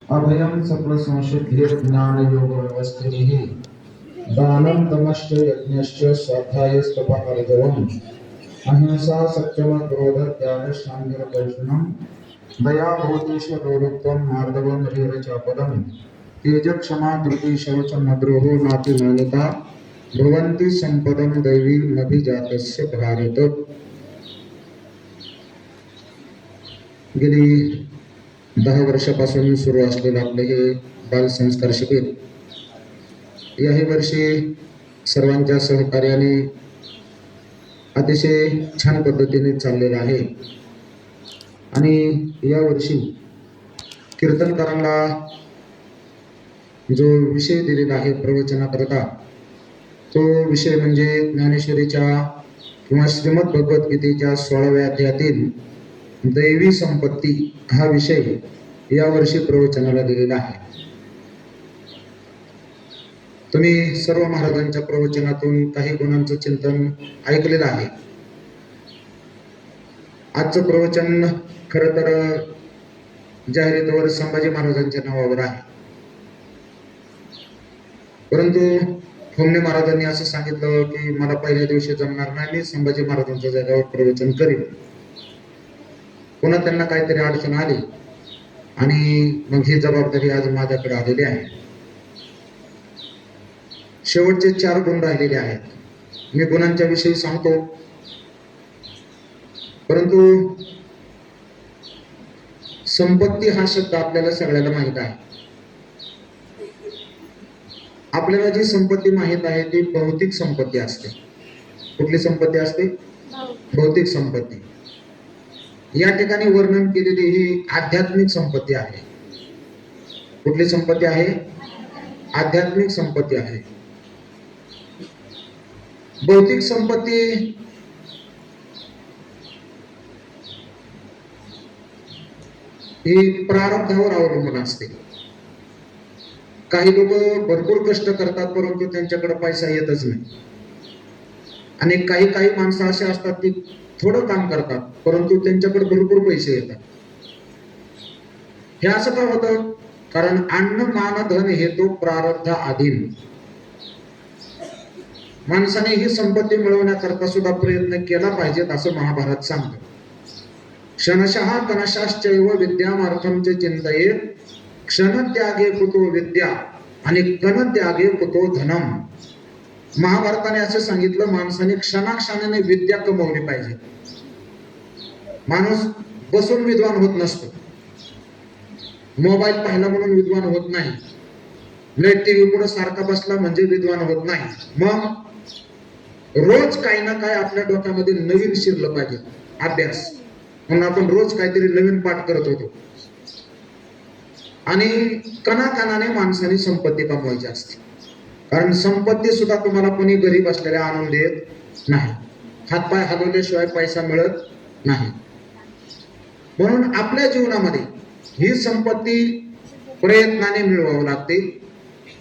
अभयं सकलसंशुद्धिर्ज्ञानयोगव्यवस्थितिः दानं दमश्च यज्ञश्च स्वाध्यायस्तपःर्जवम् अहिंसा सत्यमक्रोधत्यागशान्तिरपैशुनम् दया भूतेष्वलोलुप्त्वं मार्दवं ह्रीरचापदम् तेजक्षमा धृति शौचं मद्रोहो नातिमानिता भवन्ति संपदं दैवी नभिजातस्य भारत। गेली 10 वर्षापासून सुरू असलेले आपले हे बाल संस्कार शिबिर याही वर्षी सर्वांच्या सहकार्याने अतिशय छान पद्धतीने चाललेलं आहे आणि या वर्षी कीर्तनकारांना जो विषय दिलेला आहे प्रवचनाकरता तो विषय म्हणजे ज्ञानेश्वरीच्या किंवा श्रीमद भगवद्गीतेच्या 16व्या अध्यायातील दैवी संपत्ती हा विषय या वर्षी प्रवचनाला दिलेला आहे। तुम्ही सर्व महाराजांच्या प्रवचनातून काही गुणांचं चिंतन ऐकलेलं आहे। आजचं प्रवचन खरं तर जाहिरातीवर संभाजी महाराजांच्या नावावर आहे, परंतु फुमणे महाराजांनी असं सांगितलं की मला पहिल्या दिवशी जमणार नाही, मी संभाजी महाराजांच्या जागेवर प्रवचन करेन। पुन्हा त्यांना काहीतरी अडचण आली आणि मग ही जबाबदारी आज माझ्याकडे आलेली आहे। शेवटचे 4 गुण राहिलेले आहेत। मी गुणांच्या विषयी सांगतो, परंतु संपत्ती हा शब्द आपल्याला सगळ्याला माहित आहे। आपल्याला जी संपत्ती माहित आहे ती भौतिक संपत्ती असते। कुठली संपत्ती असते? भौतिक संपत्ती। या ठिकाणी वर्णन केलेली ही आध्यात्मिक संपत्ती आहे। कुठली संपत्ती आहे? आध्यात्मिक संपत्ती आहे। भौतिक संपत्ती ही प्रारब्धावर अवलंबून असते। काही लोक भरपूर कष्ट करतात परंतु त्यांच्याकडे पैसा येतच नाही, आणि काही माणसं असे असतात की थोडं काम करतात परंतु त्यांच्याकडे भरपूर पैसे येतात। हे असं का होतं? कारण अन्न मान धन हे तो प्रारब्ध अधीन। माणसाने ही संपत्ती मिळवण्याकरता सुद्धा प्रयत्न केला पाहिजेत असं महाभारत सांगतं। क्षणशः कणशाश्चैव विद्यामार्थं च चिंतयेत् क्षणत्यागे कुतो विद्या आणि कणत्यागे कुतो धनम। महाभारताने असं सांगितलं, माणसाने क्षणाक्षणाने विद्या कमवली पाहिजे। माणूस बसून विद्वान होत नसतो, मोबाईल पाहिला म्हणून विद्वान होत नाही, नेट टीव्ही पुढे सारखा बसला म्हणजे विद्वान होत नाही। मग रोज काही ना काही आपल्या डोक्यामध्ये नवीन शिरलं पाहिजे, अभ्यास। म्हणून आपण रोज काहीतरी नवीन पाठ करत होतो, आणि कणाकणाने माणसाने संपत्ती कमवायची असते। कारण संपत्ती सुद्धा तुम्हाला कोणी गरीब असलेल्या आणून देत नाही, हातपाय हलवल्याशिवाय पैसा मिळत नाही। म्हणून आपल्या जीवनामध्ये ही संपत्ती प्रयत्नाने मिळवावी लागते,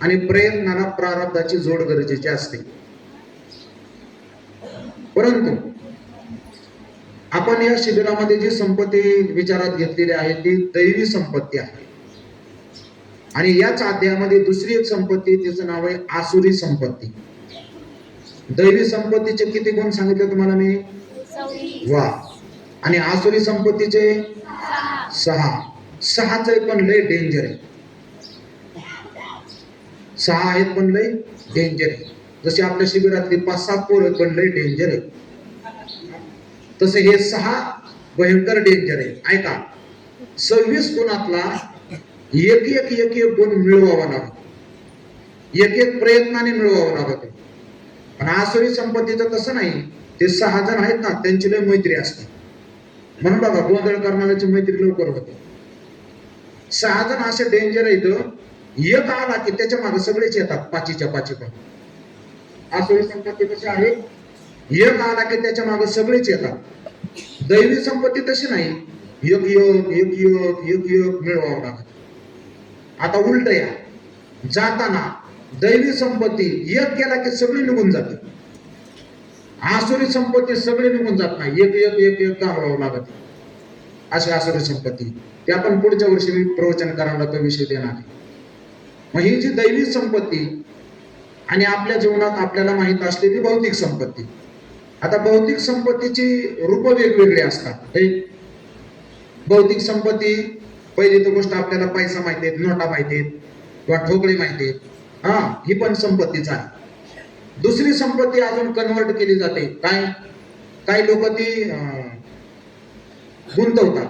आणि प्रयत्नाला प्रारब्धाची जोड गरजेची असते। परंतु आपण या शिबिरामध्ये जी संपत्ती विचारात घेतलेली आहे ती दैवी संपत्ती आहे, आणि याच अध्यायामध्ये दुसरी एक संपत्ती, तिचं नाव आहे आसुरी संपत्ती। दैवी संपत्तीचे किती गुण सांगितले तुम्हाला मी? वा। आणि आसुरी संपत्तीचे 6। 6च पण लय डेंजर आहे। 6 आहेत पण लय डेंजर आहे। जसे आपल्या शिबिरातली 5-7 पोरं पण लय डेंजर आहे, तसे हे 6 भयंकर डेंजर आहे। ऐका, 26 गुणातला एक गुण मिळवावा लागतो, एक प्रयत्नाने मिळवावा लागतो। पण आसुरी संपत्तीचं तसं नाही, ते 6 जण आहेत ना, त्यांची लय मैत्री असते। म्हणून बघा, गोंधळ करणाऱ्याची मैत्री लवकर होते। 6 जण असे डेंजर आहेत, एक आला की त्याच्या मागे सगळेच येतात, पाचीच्या पाची। पण आसुरी संपत्ती कशी आहे? एक आला की त्याच्या मागे सगळेच येतात। दैवी संपत्ती तशी नाही, एक मिळवावं लागत। आता उलट या, जाताना दैवी संपत्ती एक गेला की सगळी निघून जाते, आसुरी संपत्ती सगळी निघून जात नाही, एक घालवावं लागत। अशी आसुरी संपत्ती. ते आपण पुढच्या वर्षी मी प्रवचन करायला तो विषय देणार आहे. मग ही जी दैवी संपत्ती आणि आपल्या जीवनात आपल्याला माहित असलेली भौतिक संपत्ती. आता भौतिक संपत्तीची रूप वेगवेगळी असतात. भौतिक संपत्ती, पहिली तर गोष्ट आपल्याला पैसा माहिती आहेत, नोटा माहिती आहेत किंवा ठोकळे माहिती आहेत. ही पण संपत्तीच आहे. दुसरी संपत्ती अजून कन्वर्ट केली जाते. काय? काही लोक ती गुंतवतात,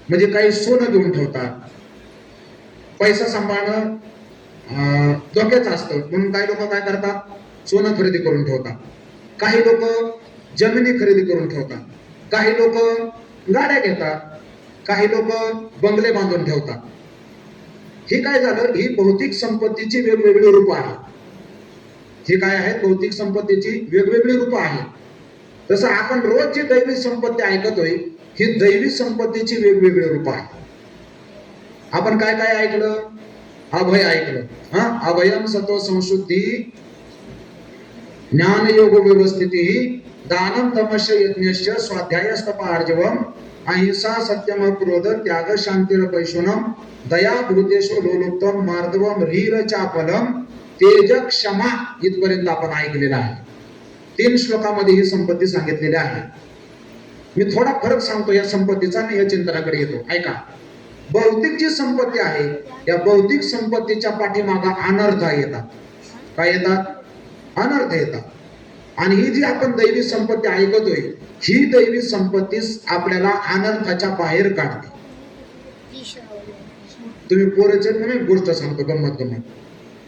म्हणजे काही सोनं घेऊन ठेवतात. पैसा सांभाळणं धोक्याचं असतं म्हणून काही लोक काय करतात, सोनं खरेदी करून ठेवतात. काही लोक जमिनी खरेदी करून ठेवतात. काही लोक गाड्या घेतात. काही लोक बंगले बांधून ठेवतात. हे काय झालं, ही भौतिक संपत्तीची वेगवेगळी रूप आहेत. हे काय आहेत? भौतिक संपत्तीची वेगवेगळी रूप आहेत. तसं आपण रोज जी दैवी संपत्ती ऐकतोय, ही दैवी संपत्तीची वेगवेगळी रूप आहेत. आपण काय काय ऐकलं? अभय ऐकलं. अभयम सत्व संशुद्धी, ज्ञान योग व्यवस्थिती, दानम तमश यज्ञश्च स्वाध्यायस्तपार्जवम, अहिंसा सत्यम क्रोध त्याग शांतिर पैशुनम, दया भूतेषु लोलुप्तम मार्दवम रीर चापलम, तेज क्षमा, इथपर्यंत आपण ऐकलेलं आहे. 3 श्लोकामध्ये ही संपत्ती सांगितलेली आहे. मी थोडा फरक सांगतो या संपत्तीचा आणि या चिंतनाकडे येतो. ऐका. भौतिक जी संपत्ती आहे, या भौतिक संपत्तीच्या पाठीमागा अनर्थ येतात. काय येतात? अनर्थ येतात. आणि ही जी आपण दैवी संपत्ती ऐकतोय, ही दैवी संपत्ती आपल्याला अनर्थाच्या बाहेर काढते. तुम्ही पोरच म्हणून गोष्ट सांगतो, गंमत.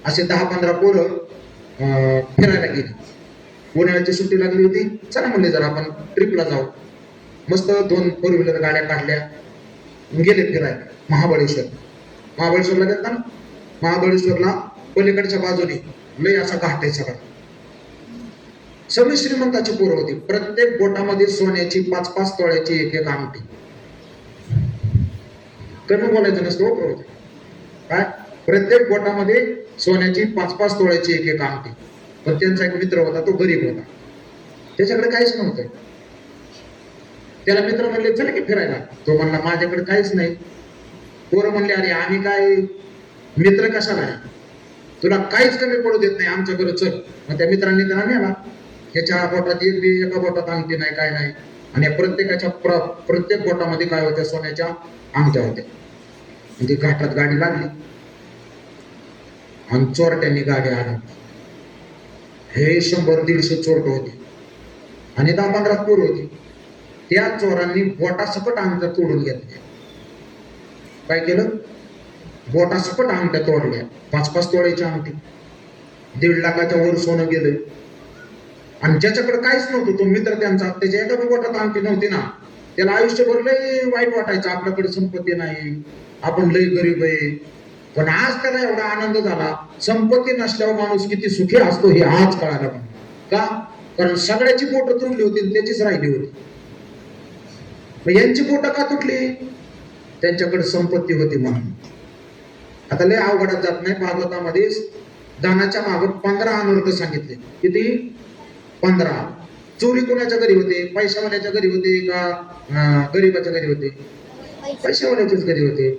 असे 10-15 पोरं फिरायला गेली. उन्हाळ्याची सुट्टी लागली होती. चला म्हणले जरा आपण ट्रिपला जाऊ. मस्त 2 4 व्हीलर गाड्या काढल्या, गेले फिरायला. महाबळेश्वरला गेलता ना. महाबळेश्वरला पलीकडच्या बाजूने लय असा घाट आहे सगळा. सगळी श्रीमंताची पोरं होती. प्रत्येक बोटामध्ये सोन्याची 5-5 तोळ्याची एक अंगठी. कमी बोलायचं नसतं. काय? प्रत्येक बोटामध्ये सोन्याची 5-5 तोळ्याची एक अंगठी. पण त्यांचा एक मित्र होता, तो गरीब होता. त्याच्याकडे काहीच नव्हतं. त्याला मित्र म्हणले चला की फिरायला. तो म्हणला माझ्याकडे काहीच नाही. पोरं म्हणले अरे आम्ही काय मित्र कशाला आहे, तुला काहीच कमी पडू देत नाही, आमच्याकडे चल. मग त्या मित्रांनी त्याला नेला. ह्याच्या बोटात एका बोटात अंगठी नाही, काय नाही. आणि प्रत्येकाच्या प्रत्येक बोटामध्ये काय होत्या? सोन्याच्या अंगठ्या होत्या. ती घाटात गाडी लागली आणि चोरट्यांनी गाडी आणली. हे 100-150 चोरटे होते आणि 10-15 पोर होती. त्या चोरांनी बोटासकट अंगठ्या तोडून घेतल्या. काय केलं? बोटासकट अंगठ्या तोडल्या. 5-5 तोळ्याची अंगठी, 1.5 लाखाच्या वर सोनं गेलं. आणि ज्याच्याकडे काहीच नव्हतं, तो मित्र त्यांचा, त्याच्या एका बोटात अंगठी नव्हती ना, त्याला आयुष्यभर लय वाईट वाटायचं. आपल्याकडे संपत्ती नाही, आपण लय गरीब आहे. पण आज त्याला एवढा आनंद झाला. संपत्ती नसल्यावर माणूस किती सुखी असतो हे आज कळालं. का? कारण सगळ्याची बोट तुटली होती, त्याचीच राहिली होती. यांची बोट का तुटली? त्यांच्याकडे संपत्ती होती म्हणून. आता लय अवघडात जात नाही. भागवतामध्ये दानाच्या मागे 15 अनर्थ सांगितले. किती? 15. चोरी कोणाच्या घरी होते? पैशावाल्याच्या घरी होते का गरीबाच्या घरी होते? पैशावाल्याच्याच घरी होते.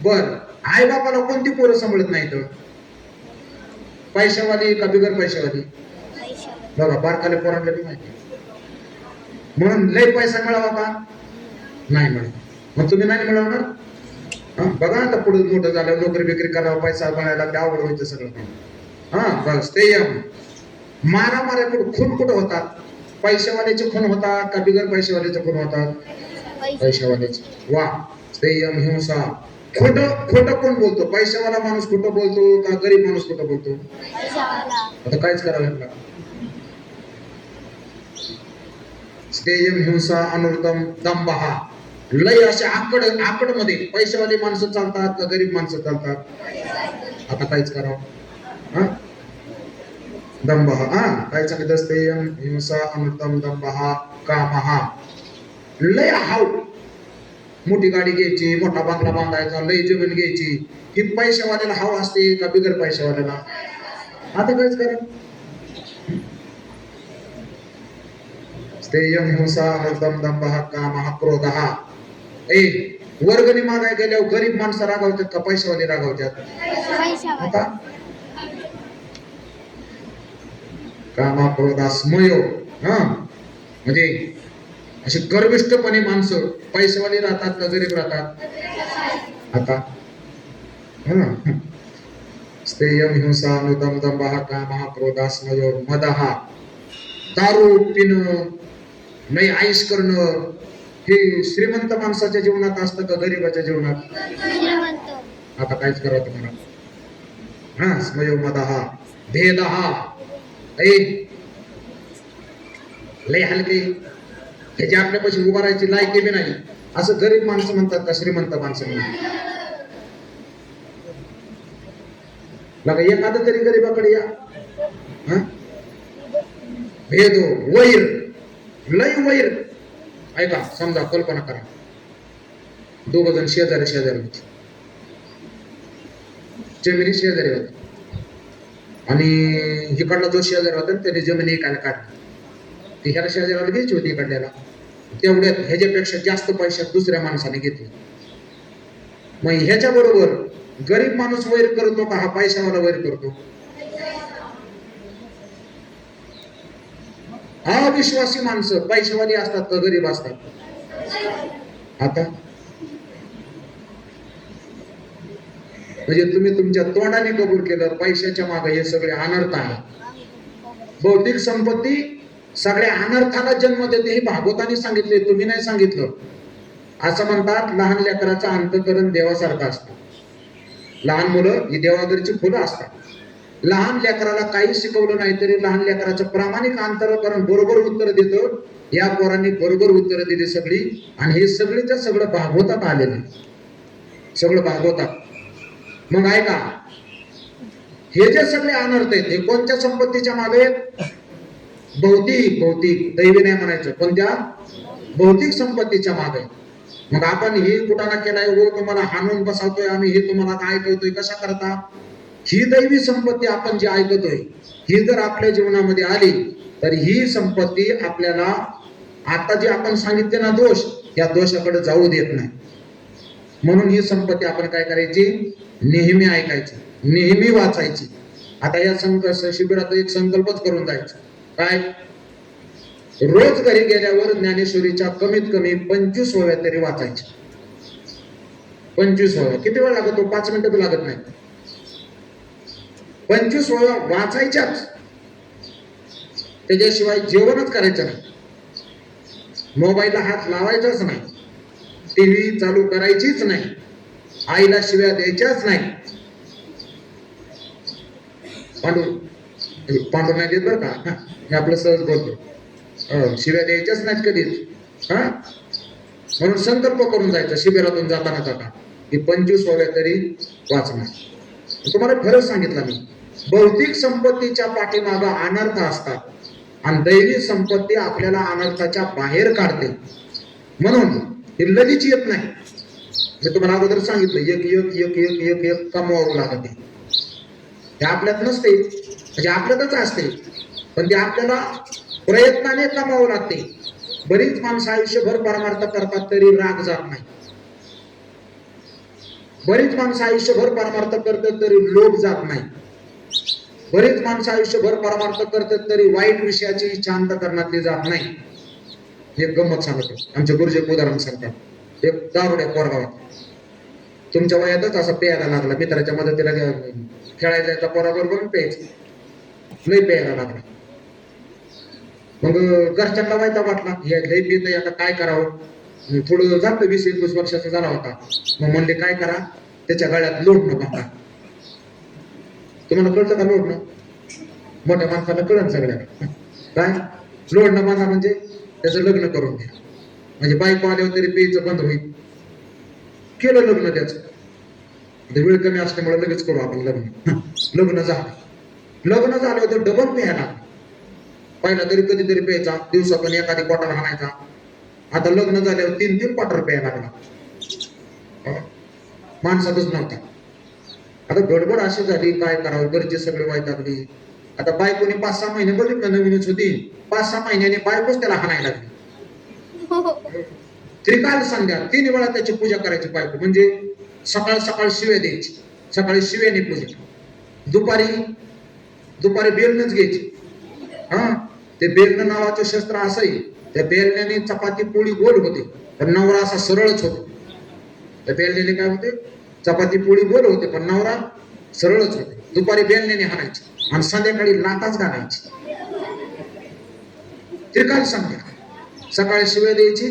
बर, आई बापाला कोणती पोरं सांभाळत नाही तर? पैशावाली का बिगर पैशावाली? बघा, बारकाले पोरांना माहिती. म्हणून लय पैसा मिळावा का? नाही मिळत. मग तुम्ही नाही मिळवणार. बघा आता पुढे मोठं झालं, नोकरी बिकरी करावं, पैसा मिळायला लागला, आवड व्हायचं सगळं. बस ते मारामाऱ्या खून कुठं होतात? पैशावाल्याचे खून होतात का बिगर पैशावाल्याचे खून होतात? पैशावाल्याचे. वा, संयम, हिंसा. खोटं कोण बोलतो? पैशावाला माणूस खोटं बोलतो का गरीब माणूस खोटं बोलतो? आता काहीच करावं लागलं. संयम, हिंसा, अनृतम, दंभहा. लय असे आकड मध्ये पैशावाली माणसं चालतात का गरीब माणसं चालतात? आता काहीच करावं. दंभहा. काय सांगितलं? संयम, हिंसा, अनृतम, दंभहा, कामहा. लय हाव. मोठी गाडी घ्यायची, मोठा बांगला बांधायचा, लय जमीन घ्यायची. ही पैशावाल्याला हाव असते का बिगर पैशावाल्याला? आता काहीच करा. संयम, हिंसा, अनृतम, दंभहा, कामहा, क्रोधहा. ए वर्गणी मागाय गेल्यावर गरीब माणसं रागावतात का पैशावाले रागावतात? आता कामा क्रोधास्मयो, हा म्हणजे अशी गर्विष्ठपणे माणसं पैशावाली राहतात का गरीब राहतात? आता स्तेयम हिंसा अनुदम दंभः कामः क्रोधास्मयो मदः, दारू पिणं नाही आईश करणं हे श्रीमंत माणसाच्या जीवनात असतं का गरीबाच्या जीवनात? आता काहीच करावं तुम्हाला. हा स्मयो मदः भेदः, ऐ लय हलके ह्याची आपल्यापाशी उभा राहायची लायकी बी नाही असं गरीब माणसं म्हणतात का श्रीमंत माणसं म्हणतात? बघा एखादं तरी गरीबाकडे या. भेदो वैर, लय वैर. ऐका समजा कल्पना करा, दोघ जण शेजारी शेजारी होते, जमिनी शेजारी होते आणि इकडला जो शेजारी होता त्याने जमिनी एकाला काढली, ह्याला शेजाऱ्याला घ्यायची होती इकडल्याला, तेवढ्यात ह्याच्यापेक्षा जास्त पैशात दुसऱ्या माणसाने घेतले. मग ह्याच्या बरोबर गरीब माणूस वैर करतो का हा पैशावाला वैर करतो? अविश्वासी माणसं पैशावाली असतात का गरीब असतात? आता म्हणजे तुम्ही तुमच्या तोंडाने कबूल केलं पैशाच्या मागे हे सगळे अनर्थ आहे. भौतिक संपत्ती सगळ्या अनर्थाला जन्म देते हे भागवताने सांगितले, तुम्ही नाही सांगितलं. असं म्हणतात लहान लेकराचं अंतःकरण देवासारखं असतं. लहान मुलं ही देवाघरची फुलं असतात. लहान लेकराला काही शिकवलं नाही तरी लहान लेकराचं प्रामाणिक अंतःकरण बरोबर उत्तर देतं. या पोरांनी बरोबर उत्तर दिली सगळी, आणि हे सगळीच्या सगळं भागवतात आलेलं, सगळं भागवतात. मग ऐका, हे जे सगळे अनर्थ आहेत हे कोणत्या संपत्तीच्या मागे आहेत? भौतिक, भौतिक दैवी नाही म्हणायचं, पण त्या भौतिक संपत्तीच्या मागे. मग आपण ही कुटाणा केलाय, हो तुम्हाला हाणून बसावतोय आम्ही, हे तुम्हाला ऐकवतोय कशा करता? ही दैवी संपत्ती आपण जी ऐकतोय ही जर आपल्या जीवनामध्ये आली तर ही संपत्ती आपल्याला आता जे आपण सांगितले ना दोष, या दोषाकडे जाऊ देत नाही. म्हणून ही संपत्ती आपण काय करायची? नेहमी ऐकायची, नेहमी वाचायची. आता या शिबिरात एक संकल्पच करून जायचा, काय? रोज घरी गेल्यावर ज्ञानेश्वरीच्या कमीत कमी 25 ओव्या तरी वाचायच्या. 25 ओव्या किती वेळ लागतो? 5 मिनिटं लागत नाही. 25 ओव्या वाचायच्याच, त्याच्याशिवाय जेवणच करायचं नाही, मोबाईलला हात लावायचाच नाही, टीव्ही चालू करायचीच नाही, आईला शिव्या द्यायच्याच नाही. पांडू नाही देत बरं का, हे आपलं सहज बोलतो. शिव्या द्यायच्याच नाहीत कधीच. म्हणून संकल्प करून जायचा शिबिरातून जाता की 25 ओव्या तरी वाचणार. तुम्हाला खरंच सांगितलं मी, भौतिक संपत्तीच्या पाठीमागे अनर्थ असतात आणि दैवी संपत्ती आपल्याला अनर्थाच्या बाहेर काढते. म्हणून हे लगेच येत नाही. मी तुम्हाला अगोदर सांगितलं, एक एक एक एक एक एक कमवावं लागते. ते आपल्यात नसते, म्हणजे आपल्यातच असते, पण ते आपल्याला प्रयत्नाने कमावं लागते. बरीच माणसं आयुष्यभर परमार्थ करतात तरी राग जात नाही. बरीच माणसं आयुष्यभर परमार्थ करतात तरी लोभ जात नाही. बरीच माणसं आयुष्यभर परमार्थ करतात तरी वाईट विषयाची इच्छा अंतःकरणातली जात नाही. एक गंमत सांगतो, आमचे गुरुजी उदाहरण सांगतात. एक दारुड्या पोरगावात तुमच्या वयातच असा प्यायला लागला, मित्राच्या मदतीला खेळायला जायचा, पोराबरोबर प्यायचं, लय प्यायला लागला. मग घरच्यांना वाईटा वाटला, हे लय पित आता काय करावं. थोडं झालं 20-21 वर्षाचा झाला होता. मग म्हणले काय करा, त्याच्या गळ्यात लोटणं बांधा. तुम्हाला कळतं का लोटणं? मोठ्या माणसाला कळत सगळ्यांना. काय लोटणं बांधा म्हणजे त्याचं लग्न करून द्या, म्हणजे बायको आल्यावर तरी प्यायचं बंद होईल. केलं लग्न त्याचं, वेळ कमी असल्यामुळे लगेच करू आपण लग्न. लग्न झालं तर डबल प्यायला. पहिला तरी कधीतरी प्यायचा, दिवसातून एखादी क्वार्टर आणायचा. आता लग्न झाल्यावर 3-3 क्वार्टर प्यायला लागला. माणसातच नव्हता. आता गडबड अशी झाली, काय करावं, घरचे सगळे वैतागली. आता बायकोने 5-6 महिने बघितलं, नवीनच होती, 5-6 महिन्याने बायकोच त्याला हाणायला लागली. त्रिकाल संध्या 3 वेळा त्याची पूजा करायची बायको. म्हणजे सकाळ सकाळ शिव्या द्यायची, सकाळी शिव्याने पूजा, दुपारी दुपारी बेलनच घ्यायची. हा, ते बेलन नावाचं शस्त्र असंही, त्या बेलण्याने चपाती पोळी गोल होते, पण नवरा असा सरळच होतो. त्या बेलण्याने काय होते, चपाती पोळी गोल होते पण नवरा सरळच होते. दुपारी बेलण्याने हाणायची आणि संध्याकाळी लाटाच घालायची. त्रिकाल संध्या, सकाळी शिव्या द्यायची,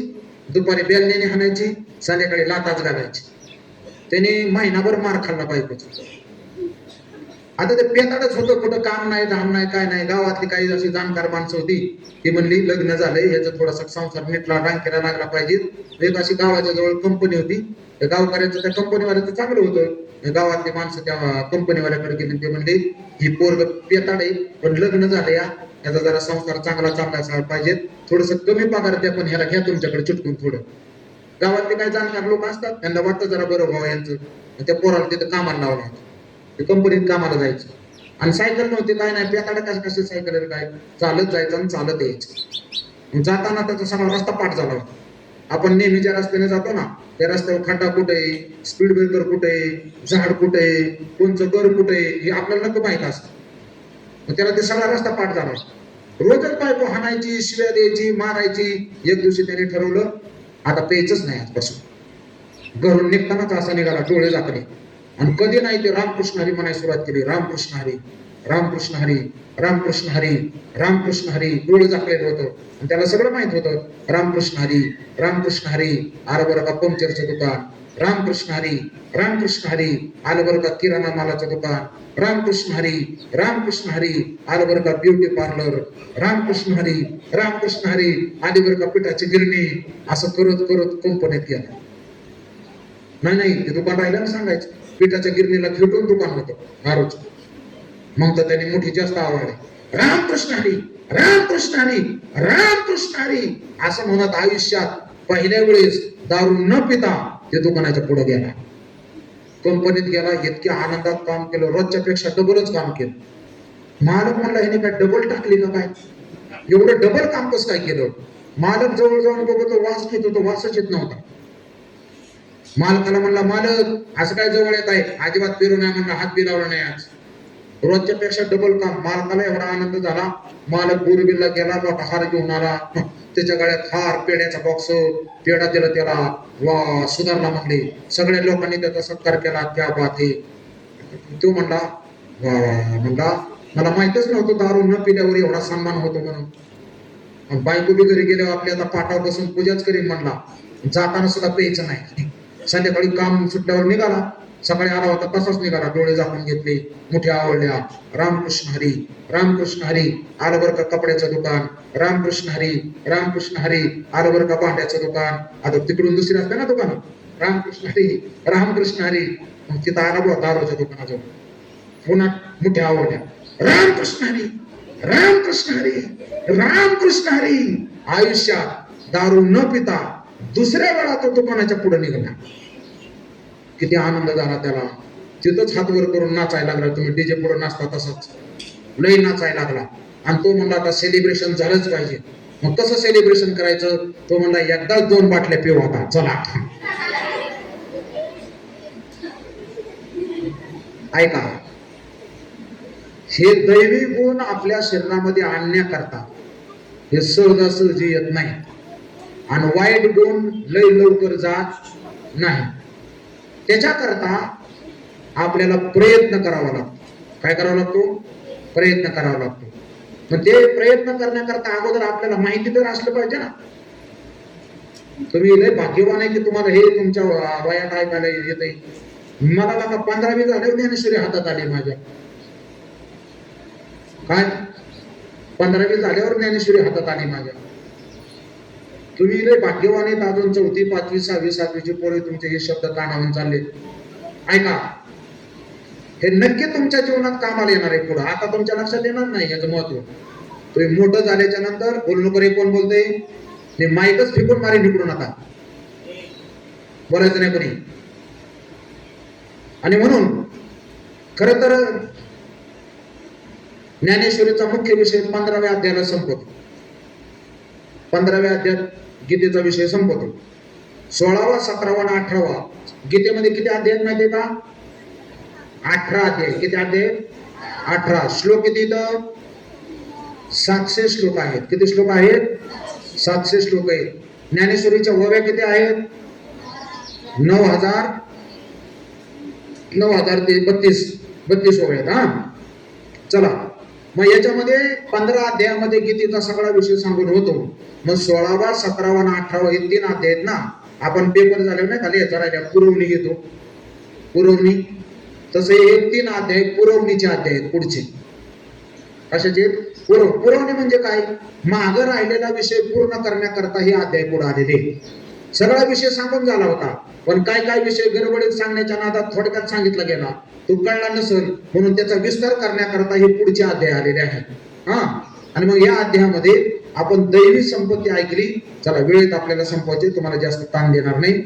दुपारी बेलण्याने हाणायची, संध्याकाळी लाटाच घालायची. त्याने महिनाभर मार खाल्ला बायकोचा. आता ते पेताडच होतं, कुठं काम नाही धाम नाही काय नाही. गावातली काही अशी जाणकार माणसं होती, ती म्हणली लग्न झालंय, याचा थोडासा संसार नीटला रांकेला लागला पाहिजे. एक अशी गावाच्या जवळ कंपनी होती, त्या गावकऱ्यांचं त्या कंपनीवाल्याचं चांगलं होतं. गावातली माणसं त्या कंपनीवाल्याकडे गेली, ते म्हणले ही पोरग पेताड आहे, पण लग्न झालं याचा जरा संसार चांगला चालला पाहिजे, थोडस कमी पगार द्या, पण ह्याला घ्या तुमच्याकडे चिटकून थोडं. गावातले काही जाणकार लोक असतात, त्यांना वाटतं जरा बरं व्हावं यांचं. त्या पोराला तिथं कामाला लावला होता, ते कंपनीत कामाला जायचं. आणि सायकल नव्हती काय नाही, पेताडा कशी सायकल काय, चालत जायचं आणि चालत यायचं. जाताना त्याचा सगळा रस्ता पाठ झाला होता. आपण नेहमी ज्या रस्त्याने जातो ना, त्या रस्त्यावर खड्डा कुठे आहे, स्पीड ब्रेकर कुठे आहे, झाड कुठे आहे, कोणचं घर कुठे आहे, हे आपल्याला नक्की माहित असतं. मग त्याला ते सगळा रस्ता पाठ झाला. रोजच बायको हाणायची, शिव्या द्यायची, मारायची. एक दिवशी त्याने ठरवलं आता प्यायचंच नाही आजपासून. घरून निघतानाच असा निघाला, डोळे झाकले, आणि कधी नाही ते रामकृष्ण हरी म्हणायला सुरुवात केली. रामकृष्ण हरी, रामकृष्ण हरी, रामकृष्ण हरी, रामकृष्ण हरी. डोळे झाकलेलं होतं आणि त्याला सगळं माहित होतं. रामकृष्ण हरी, रामकृष्ण हरी. आलं बरं का पंक्चरचं दुकान. रामकृष्ण हरी, रामकृष्ण हरी. आलं बरं का किराणा मालाचं दुकान. रामकृष्ण हरी, रामकृष्ण हरी. आलं बरं का ब्युटी पार्लर. रामकृष्ण हरी, रामकृष्ण हरी. आली बरं का पिठाची गिरणी. असं करत करत कंपनीत गेला. नाही ते दुकान राहिलं ना सांगायचं, पिठाच्या गिरणीला खेटून दुकान होतं दारूचं. मग तर त्यांनी मोठी जास्त आवडली. रामकृष्ण हरी, रामकृष्ण हरी, रामकृष्ण हरी असं म्हणत आयुष्यात पहिल्या वेळेस दारू न पिता ते दुकानाच्या पुढे गेला. कंपनीत गेला, इतक्या आनंदात काम केलं, रोजच्या पेक्षा डबलच काम केलं. मालक म्हणला ह्याने काय डबल टाकली का काय, एवढं डबल काम कसं काय केलं. मालक जवळ जाऊन बघतो, वास घेत होतो, वासच येत नव्हता. मालकाला म्हणला मालक असं काय जवळ येत आहे, अजिबात फिरू नये म्हणला, हात बी लावला नाही आज. रोजच्या पेक्षा डबल काम. मालकाला एवढा आनंद झाला, मालक बोरबिलला गेला, मोठा हार घेऊन आला, त्याच्या गळ्यात हार, पेढ्याचा बॉक्स, पेढा दिला त्याला. वा, सुधारला म्हणले. सगळ्या लोकांनी त्याचा सत्कार केला. त्या बात आहे. तो म्हणला वा म्हणला मला माहितच नव्हतं दारू न पिल्यावर एवढा सन्मान होतो म्हणून. बायको बी घरी गेल्यावर आपल्या आता पाठावर बसून पूजाच करीन म्हणला. जाताना सुद्धा प्यायचं नाही. संध्याकाळी काम सुटल्यावर निघाला, सकाळी आला होता तसाच निघाला, डोळे झाकून घेतले, मुठ्या आवडल्या. रामकृष्ण हरी, रामकृष्ण हरी. आलं बरं का कपड्याचं दुकान. रामकृष्ण हरी, रामकृष्ण हरी. आलं बरं का भांड्याचं दुकान. आता तिकडून दुसरी असते ना दुकान. रामकृष्ण हरी, रामकृष्ण हरी. मग तिथं आला बघ दारूच्या दुकानाजवळ, पुन्हा मुठ्या आवडल्या. रामकृष्ण हरी, रामकृष्ण हरी, रामकृष्ण हरी. आयुष्यात दारू न पिता दुसऱ्या वेळा तो दुकानाच्या पुढे निघाला. किती आनंद झाला त्याला. तिथंच हात वर करून नाचायला लागला. तुम्ही डीजे पुढे नाचता तसंच लई नाचायला लागला. आणि तो म्हणला आता सेलिब्रेशन झालंच पाहिजे. मग कसं सेलिब्रेशन करायचं, तो म्हणला एकदाच 2 बाटल्या पिऊ आता, चला. ऐका, हे दैवी गुण आपल्या शरीरामध्ये आणण्याकरता हे सहजासहजी येत नाही. आणि वाईट गुण लय लवकर जात नाही. त्याच्याकरता आपल्याला प्रयत्न करावा लागतो. काय करावा लागतो? प्रयत्न करावा लागतो. पण ते प्रयत्न करण्याकरता अगोदर आपल्याला माहिती तर असलं पाहिजे ना. तुम्ही लय भाग्यवान आहे की तुम्हाला हे तुमच्या वयात ऐकायला येतंय. मला का 15-20 झाल्यावर ज्ञानेश्वरी हातात आली माझ्या. काय 15-20 झाल्यावर ज्ञानेश्वरी हातात आली माझ्या. तुम्ही लय भाग्यवान आहेत. अजून 4थी 5वी 6वी 7वीची पोरे तुमचे हे शब्द कानावून चालले. ऐका, हे नक्की तुमच्या जीवनात कामाला येणार आहे पुढे. आता तुमच्या लक्षात येणार नाही याचं महत्व. तुम्ही मोठं झाल्याच्या नंतर बोलू नको रे, कोण बोलतंय, मी माईकच फेकून मारे निकडून, आता बोलायचं नाही कोणी. आणि म्हणून खर तर ज्ञानेश्वरीचा मुख्य विषय 15व्या अध्यायाला संपतो. 15व्या अध्यायात गीतेचा विषय संपतो. 16वा 17वा आणि 18वा गीतेमध्ये किती अध्याय आहेत माहिती आहे का? 18 अध्याय. किती अध्याय? 18. श्लोक किती? तर 700 श्लोक आहेत. किती श्लोक आहेत? 700 श्लोक आहेत. ज्ञानेश्वरीच्या ओव्या किती आहेत? 9,032 ओव्या आहेत. हा, चला मग याच्यामध्ये 15 अध्यायामध्ये गीतेचा सगळा विषय सांगून होतो. मग 16वा 17वा आणि 18वा हे 3 अध्याय आहेत ना. आपण पेपर झाले नाही खाली याचा राहिल्या पुरवणी घेतो. पुरवणी तसे हे 3 अध्याय पुरवणीचे अध्याय आहेत. पुढचे कशाचे? पुरवणी म्हणजे काय? मागं राहिलेला विषय पूर्ण करण्याकरता हे अध्याय पुढे आलेले. सगळा विषय सांगून झाला होता, पण काय काय विषय गडबडीत सांगण्याच्या नादात थोडक्यात सांगितला गेला, तो कळला नसेल म्हणून त्याचा विस्तार करण्याकरता हे पुढचे अध्याय आलेले आहेत. हा, आणि मग या अध्यायामध्ये आपण दैवी संपत्ती ऐकली. चला वेळेत आपल्याला संपवायचे, तुम्हाला जास्त ताण देणार नाही.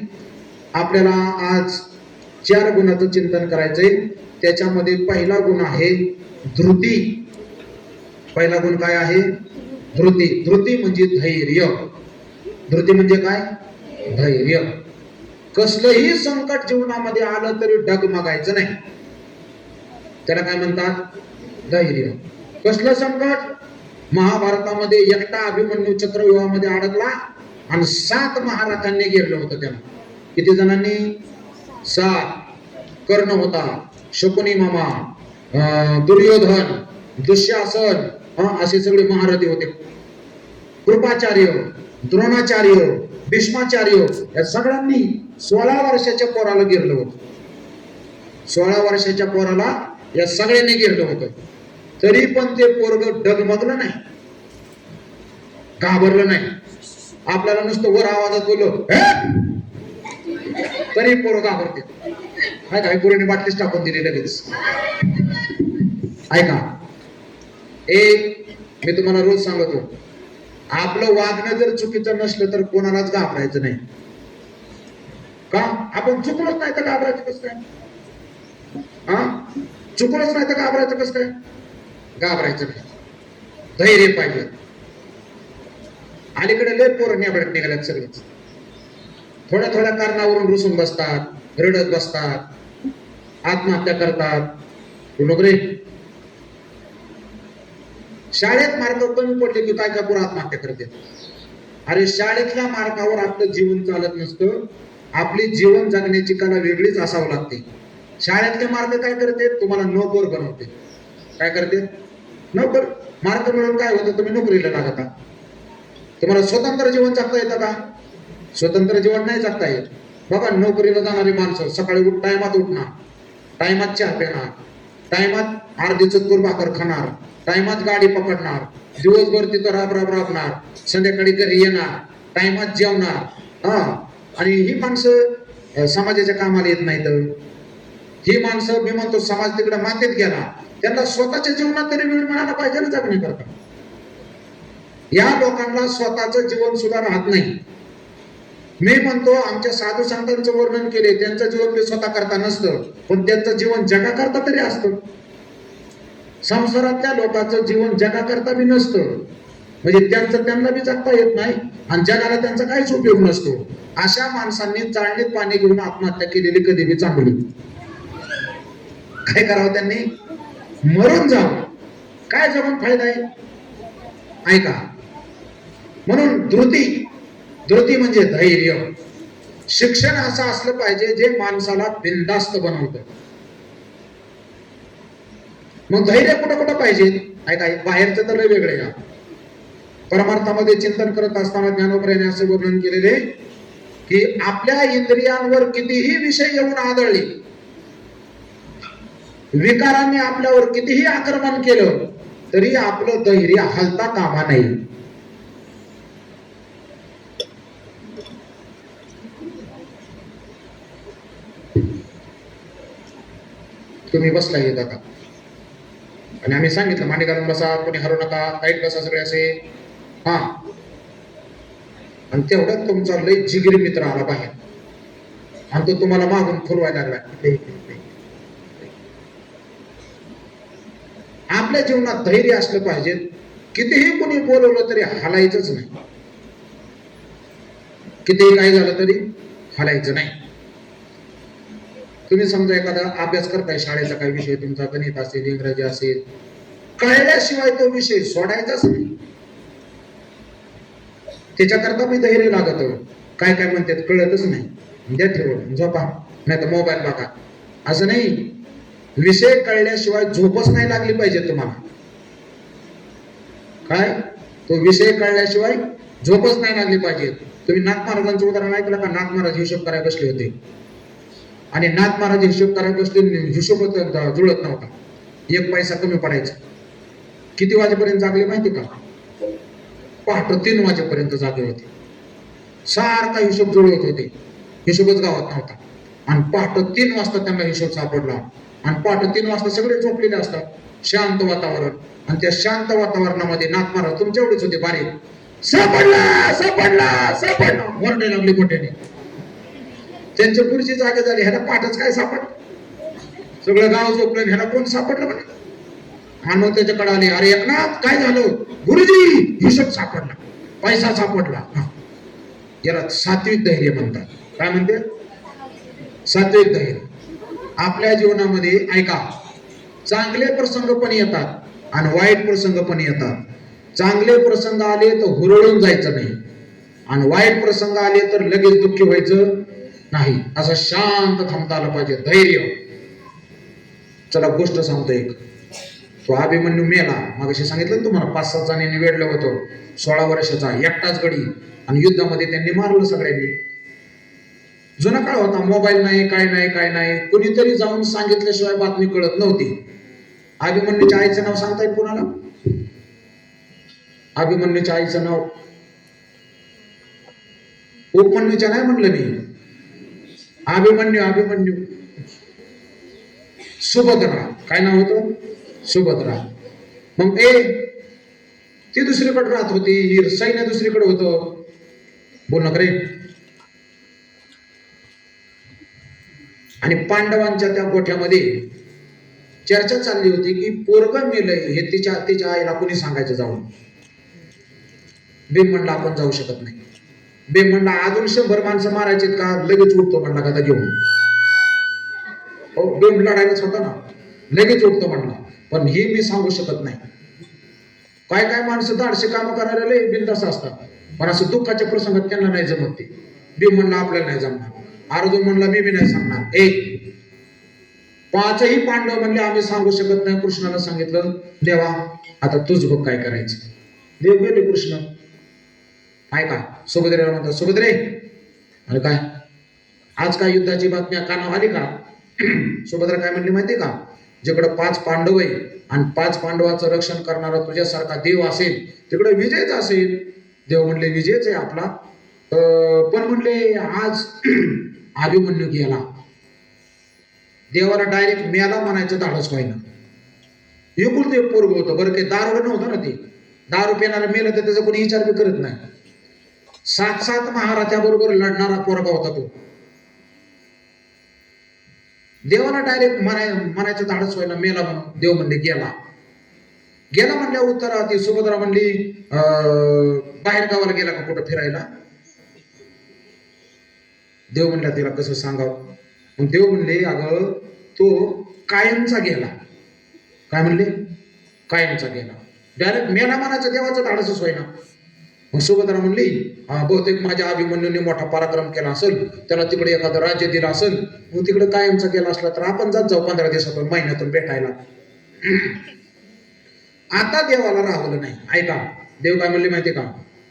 आपल्याला आज 4 गुणाचं चिंतन करायचंय. त्याच्यामध्ये पहिला गुण आहे धृती. पहिला गुण काय आहे? धृती. धृती म्हणजे धैर्य. धृती म्हणजे काय? धैर्य. कसलंही संकट जीवनामध्ये आलं तरी डगमगायचं नाही. त्याला काय म्हणतात? धैर्य. कसलं संकट? महाभारतामध्ये एकटा अभिमन्यू चक्रव्यूहामध्ये अडकला आणि 7 महारथांनी घेरलं होतं त्याला. किती जणांनी? 7. कर्ण होता, शकुनी मामा, दुर्योधन, दुःशासन, असे सगळे महारथी होते. कृपाचार्य, द्रोणाचार्य, भीष्माचार्य या सगळ्यांनी 16 वर्षाच्या पोराला घेरलं होतं. 16 वर्षाच्या पोराला या सगळ्यांनी घेरलं होतं. तरी पण ते पोरग डगमगलं नाही, घाबरलं नाही. आपल्याला नुसतं वर आवाजात बोललो तरी पोरं घाबरते. काय पोरीने बाटलीच टाकून दिली लगेच. ऐका, मी तुम्हाला रोज सांगतो, आपलं वागणं जर चुकीचं नसलं तर कोणालाच घाबरायचं नाही. का? आपण चुकलोच नाही तर घाबरायचं कसं काय? चुकलोच नाही तर घाबरायचं कसं काय? घाबरायचं नाही. धैर्य पाहिजे. अलीकडे लय पोरं निघाल्यात निघाल्यात सगळेच. थोड्या थोड्या कारणावरून रुसून बसतात, रडत बसतात, आत्महत्या करतात. रे, शाळेत मार्क कमी पडले की काय काय पोरं आत्महत्या करते. अरे शाळेतल्या मार्कावर आपलं जीवन चालत नसतं. आपली जीवन जगण्याची कला वेगळीच असावं लागते. शाळेतले मार्क काय करते? तुम्हाला नोकर बनवते. काय करते? नोकर. मार्क मिळून काय होतं? तुम्ही नोकरीला लागता. तुम्हाला स्वतंत्र जीवन जगता येतं का? स्वतंत्र जीवन नाही जगता येत. बघा, नोकरीला जाणारी माणसं सकाळी टायमात उठणार, टायमात चहा पिणार, टायमात अर्धी चतुर भाकर खाणार, टायमात गाडी पकडणार, दिवसभर तिथं राबणार, संध्याकाळी घरी येणार, टायमात जेवणार. आणि ही माणसं समाजाच्या कामाला येत नाहीत. ही माणसं, मी म्हणतो, समाज तिकडे मातीत गेला. त्यांना स्वतःच्या जीवनात तरी वेळ मिळाला पाहिजे ना जगण्याकरता. या लोकांना स्वतःचं जीवन सुद्धा राहत नाही. मी म्हणतो, आमच्या साधू संतांचं वर्णन केले, त्यांचं जीवन मी स्वतः करता नसतं, पण त्यांचं जीवन जगाकरता तरी असतं. संसारातल्या लोकांचं जीवन जगाकरता बी नसतं, म्हणजे त्यांचं त्यांना बी जगता येत नाही आणि जगाला त्यांचा काहीच उपयोग नसतो. अशा माणसांनी चाळणीत पाणी घेऊन आत्महत्या केलेली कधी बी चांगली. काय करावं त्यांनी? मरून जावं. काय जगून फायदा आहे? ऐका, म्हणून धृती म्हणजे धैर्य. शिक्षण असं असलं पाहिजे जे माणसाला बिनधास्त बनवतं. मग धैर्य कुठं कुठं पाहिजे? ऐका, बाहेरचं तर वेगळं आहे. परमार्थामध्ये चिंतन करत असताना ज्ञानोबरायाने असे वर्णन केलेले की आपल्या इंद्रियांवर कितीही विषय येऊन आदळले, विकारांनी आपल्यावर कितीही आक्रमण केलं, तरी आपलं धैर्य हलता कामा नाही. तुम्ही बसला येत आता आणि आम्ही सांगितलं मांडी घालून बसा, कोणी हरू नका, टाईट बसा सगळे असे. आणि तेवढ्यात तुमचा लय जिगरी मित्र आला बाहेर आणि तो तुम्हाला मागून फुलवायला लागला. आपल्या जीवनात धैर्य असलं पाहिजे. कितीही कोणी बोलवलं तरी हलायचंच नाही. कितीही काय झालं तरी हलायचं नाही. तुम्ही समजा एखादा अभ्यास करताय, शाळेचा काही विषय तुमचा गणित असेल, इंग्रजी असेल, कळल्याशिवाय तो विषय सोडायचाच नाही. त्याच्याकरता मी धैर्य लागत. काय काय म्हणतात कळतच नाही, द्या ठेवून झोपा, नाही तर मोबाईल बघा. असं नाही, विषय कळल्याशिवाय झोपच नाही लागली पाहिजे तुम्हाला. काय, तो विषय कळल्याशिवाय झोपच नाही लागली पाहिजे. तुम्ही नाथ महाराजांचं उदाहरण ऐकलं का? नाथ महाराज हिशोब करायला बसले होते आणि नाथ महाराज हिशोब करायला बसले, हिशोब जुळत नव्हता, एक पैसा कमी पडायचा. किती वाजेपर्यंत जागले माहिती का? पहाटे 3 वाजेपर्यंत जागे होते. सारखा हिशोब जुळवत होते, हिशोबच गावात नव्हता. आणि पहाटे 3 वाजता त्यांना हिशोब सापडला. आणि पहाटे 3 वाजता सगळे झोपलेले असतात, शांत वातावरण. आणि त्या शांत वातावरणामध्ये नाथ महाराज तुमच्या एवढेच होते बारीक, सापडला सापडला सापडला ओरडे लागले मोठ्याने. त्यांच्या पुढची जागा झाली, ह्याला पाठच काय सापडलं, सगळं गाव झोपलं, ह्याला कोण सापडलं म्हणे. आणि मग त्याच्याकडे आले, अरे एकनाथ काय झालं? गुरुजी हिशोब सापडला, पैसा सापडला. याला सात्विक धैर्य म्हणतात. काय म्हणते? सात्विक धैर्य. आपल्या जीवनामध्ये ऐका, चांगले प्रसंग पण येतात आणि वाईट प्रसंग पण येतात. चांगले प्रसंग आले तर हुरळून जायचं नाही, आणि वाईट प्रसंग आले तर लगेच दुःखी व्हायचं नाही. असं शांत थांबता आलं पाहिजे, धैर्य. चला गोष्ट सांगतो एक. तो अभिमन्यू मेला, मागाशी सांगितलं तुम्हाला, 5-7 जणांनी वेढलं होतं, 16 वर्षाचा एकटाच गडी, आणि युद्धामध्ये त्यांनी मारलं सगळ्यांनी. जुना काळ होता, मोबाईल नाही, काय नाही काय नाही, कुणीतरी जाऊन सांगितल्याशिवाय बातमी कळत नव्हती. अभिमन्यूच्या आईचं नाव सांगता येईल कोणाला? अभिमन्यूच्या आईचं नाव, उपमन्यूच्या नाही म्हटलं मी, अभिमन्यू. अभिमन्यू सुभद्रा, काय नाव होतं? सुभद्रा. मग ती दुसरीकडे राहत होती, सैन्य दुसरीकडे होतं. बोल ना रे. आणि पांडवांच्या त्या गोठ्यामध्ये चर्चा चालली होती की पोरग मेलंय हे तिच्या आईला कोणी सांगायचं जाऊन. भीम म्हणला आपण जाऊ शकत नाही. भीम म्हणला अजून 100 माणसं मारायचे का? लगेच उठतो म्हणला गदा घेऊन. हो, भीम लढायलाच होता ना, लगेच उठतो म्हणला. पण हे मी सांगू शकत नाही. काय काय माणसं धाडशी काम करायला लय बिनधास्त असतात, पण असं दुःखाच्या प्रसंगात त्यांना नाही जमत ते. भीम म्हणला आपल्याला नाही जमणार. अर्जुन म्हणला मी बी नाही सांगणार. 5ही पांडव म्हणले आम्ही सांगू शकत नाही. कृष्णाला सांगितलं, देवा आता तूच बघ काय करायचं. देव गेले. कृष्ण ऐका, सुभद्रेला म्हणतात, सुभद्रे अरे काय आज काय युद्धाची बातमी कानावर आली का? सुभद्रा काय म्हणली माहिती का? जिकडे 5 पांडव आहे आणि 5 पांडवाचं रक्षण करणारा तुझ्यासारखा देव असेल तिकडे विजयच असेल. देव म्हणले विजयच आहे आपला. पण म्हणले आज अभिमन्यू गेला. देवाला डायरेक्ट मेला म्हणायचं धाडस व्हायना. एकूण ते पोरग होतं बरं, काही दारू नव्हतं ना, ते दारू पिणारा मेलं तर त्याचा कोणी विचार बी करत नाही. 7 महाराजाबरोबर लढणारा पोरगा होता तो. देवाला डायरेक्ट म्हणायचं धाडस व्हायला, मेला म्हणून. देव म्हणले गेला. गेला म्हणल्या उत्तरा ती सुभद्रा म्हणली बाहेर गावाला गेला का कुठं फिरायला? देव म्हणला तिला कसं सांगावं. मग देव म्हणले अगं तो कायमचा गेला. काय म्हणले? कायमचा गेला. डायरेक्ट मेला म्हणायचं देवाचं धाडसच व्हायना. मग सुभद्रा म्हणली बहुतेक माझ्या अभिमन्यूने मोठा पराक्रम केला असेल, त्याला तिकडे एखादं राज्य दिलं असेल, मग तिकडे कायमचा गेला असला तर आपण जात जाऊ 15 दिवसातून महिन्यातून भेटायला. आता देवाला राहवलं नाही. ऐका देव काय म्हणले माहिती का?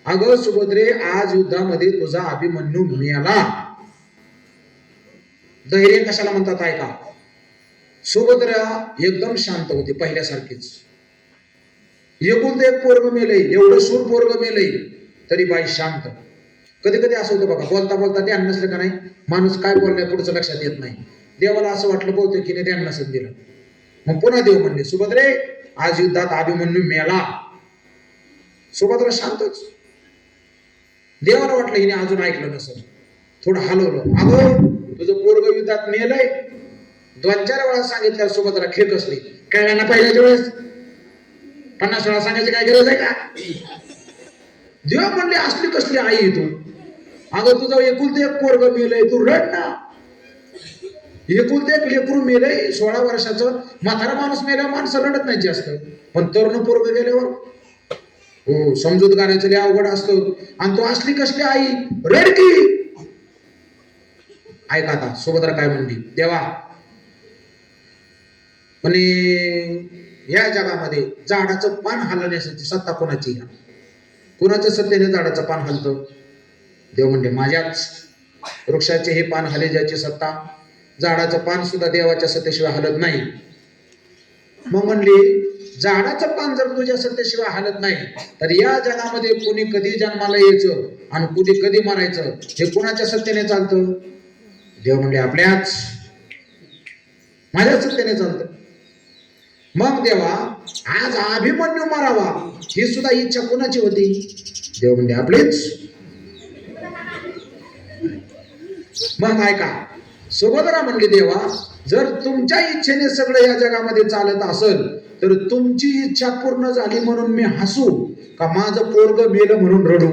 अगं सुभद्रे आज युद्धामध्ये तुझा अभिमन्यू मेला. धैर्य कशाला म्हणतात ऐका. सुभद्रा एकदम शांत होती पहिल्यासारखीच. एकूण एक पोरग मेलंय, एवढं शूर पोरग मेलंय तरी बाई शांत. कधी कधी असं होतं बघा, बोलता बोलता ध्यान नसलं का नाही, माणूस काय बोललाय पुढचं लक्षात येत नाही. देवाला असं वाटलं बहुतेक की ध्यान नसत दिलं. मग पुन्हा देव म्हणले सुभद्रे आज युद्धात अभिमन्यू मेला. सुभद्रा शांतच. देवाला वाटलं हिने अजून ऐकलं नसेल, थोडं हलवलं. अगं तुझं पोरग युद्धात मेलंय. 2-4 वेळा सांगितल्यावर सुभद्रा खेकसली. कळलं ना पहिल्याच्या वेळेस? 50 वेळा सांगायची काय गरज आहे का? देव म्हणले असली कसली आई तू? अगं तुझं एकुलते एक पोरग मेलंय, तू रड ना. एकुलते एक लेकरू मेलंय 16 वर्षाचं. म्हातारा माणूस मेल्यावर माणसं रडत नाही जास्त, पण तरुण पोरग गेल्यावर हो समजूत करायचं लय अवघड असतं. आणि तो असली कसली आई, रडकी. ऐका आता सुभद्रा काय म्हणली, देवा म्हणे या जगामध्ये झाडाचं पान हलवण्यासाठी सत्ता कोणाची? कुणाच्या सत्तेने झाडाचं पान हलतं? देव म्हणले माझ्याच. वृक्षाचे हे पान हले ज्याची सत्ता, झाडाचं पान सुद्धा देवाच्या सत्तेशिवाय हलत नाही. मग म्हणली झाडाचं पान जर तुझ्या सत्तेशिवाय हलत नाही, तर या जगामध्ये कुणी कधी जन्माला यायचं आणि कुणी कधी मरायचं हे कुणाच्या सत्तेने चालतं? देव म्हणले आपल्याच, माझ्या सत्तेने चालतं. मग देवा आज अभिमन्यू मारावा ही सुद्धा इच्छा कुणाची होती? देव म्हणले आपलीच. मग ऐका, सुभद्रा म्हणली देवा जर तुमच्या इच्छेने सगळं या जगामध्ये चालत असेल तर तुमची इच्छा पूर्ण झाली म्हणून मी हसू का माझं पोरग मेलं म्हणून रडू?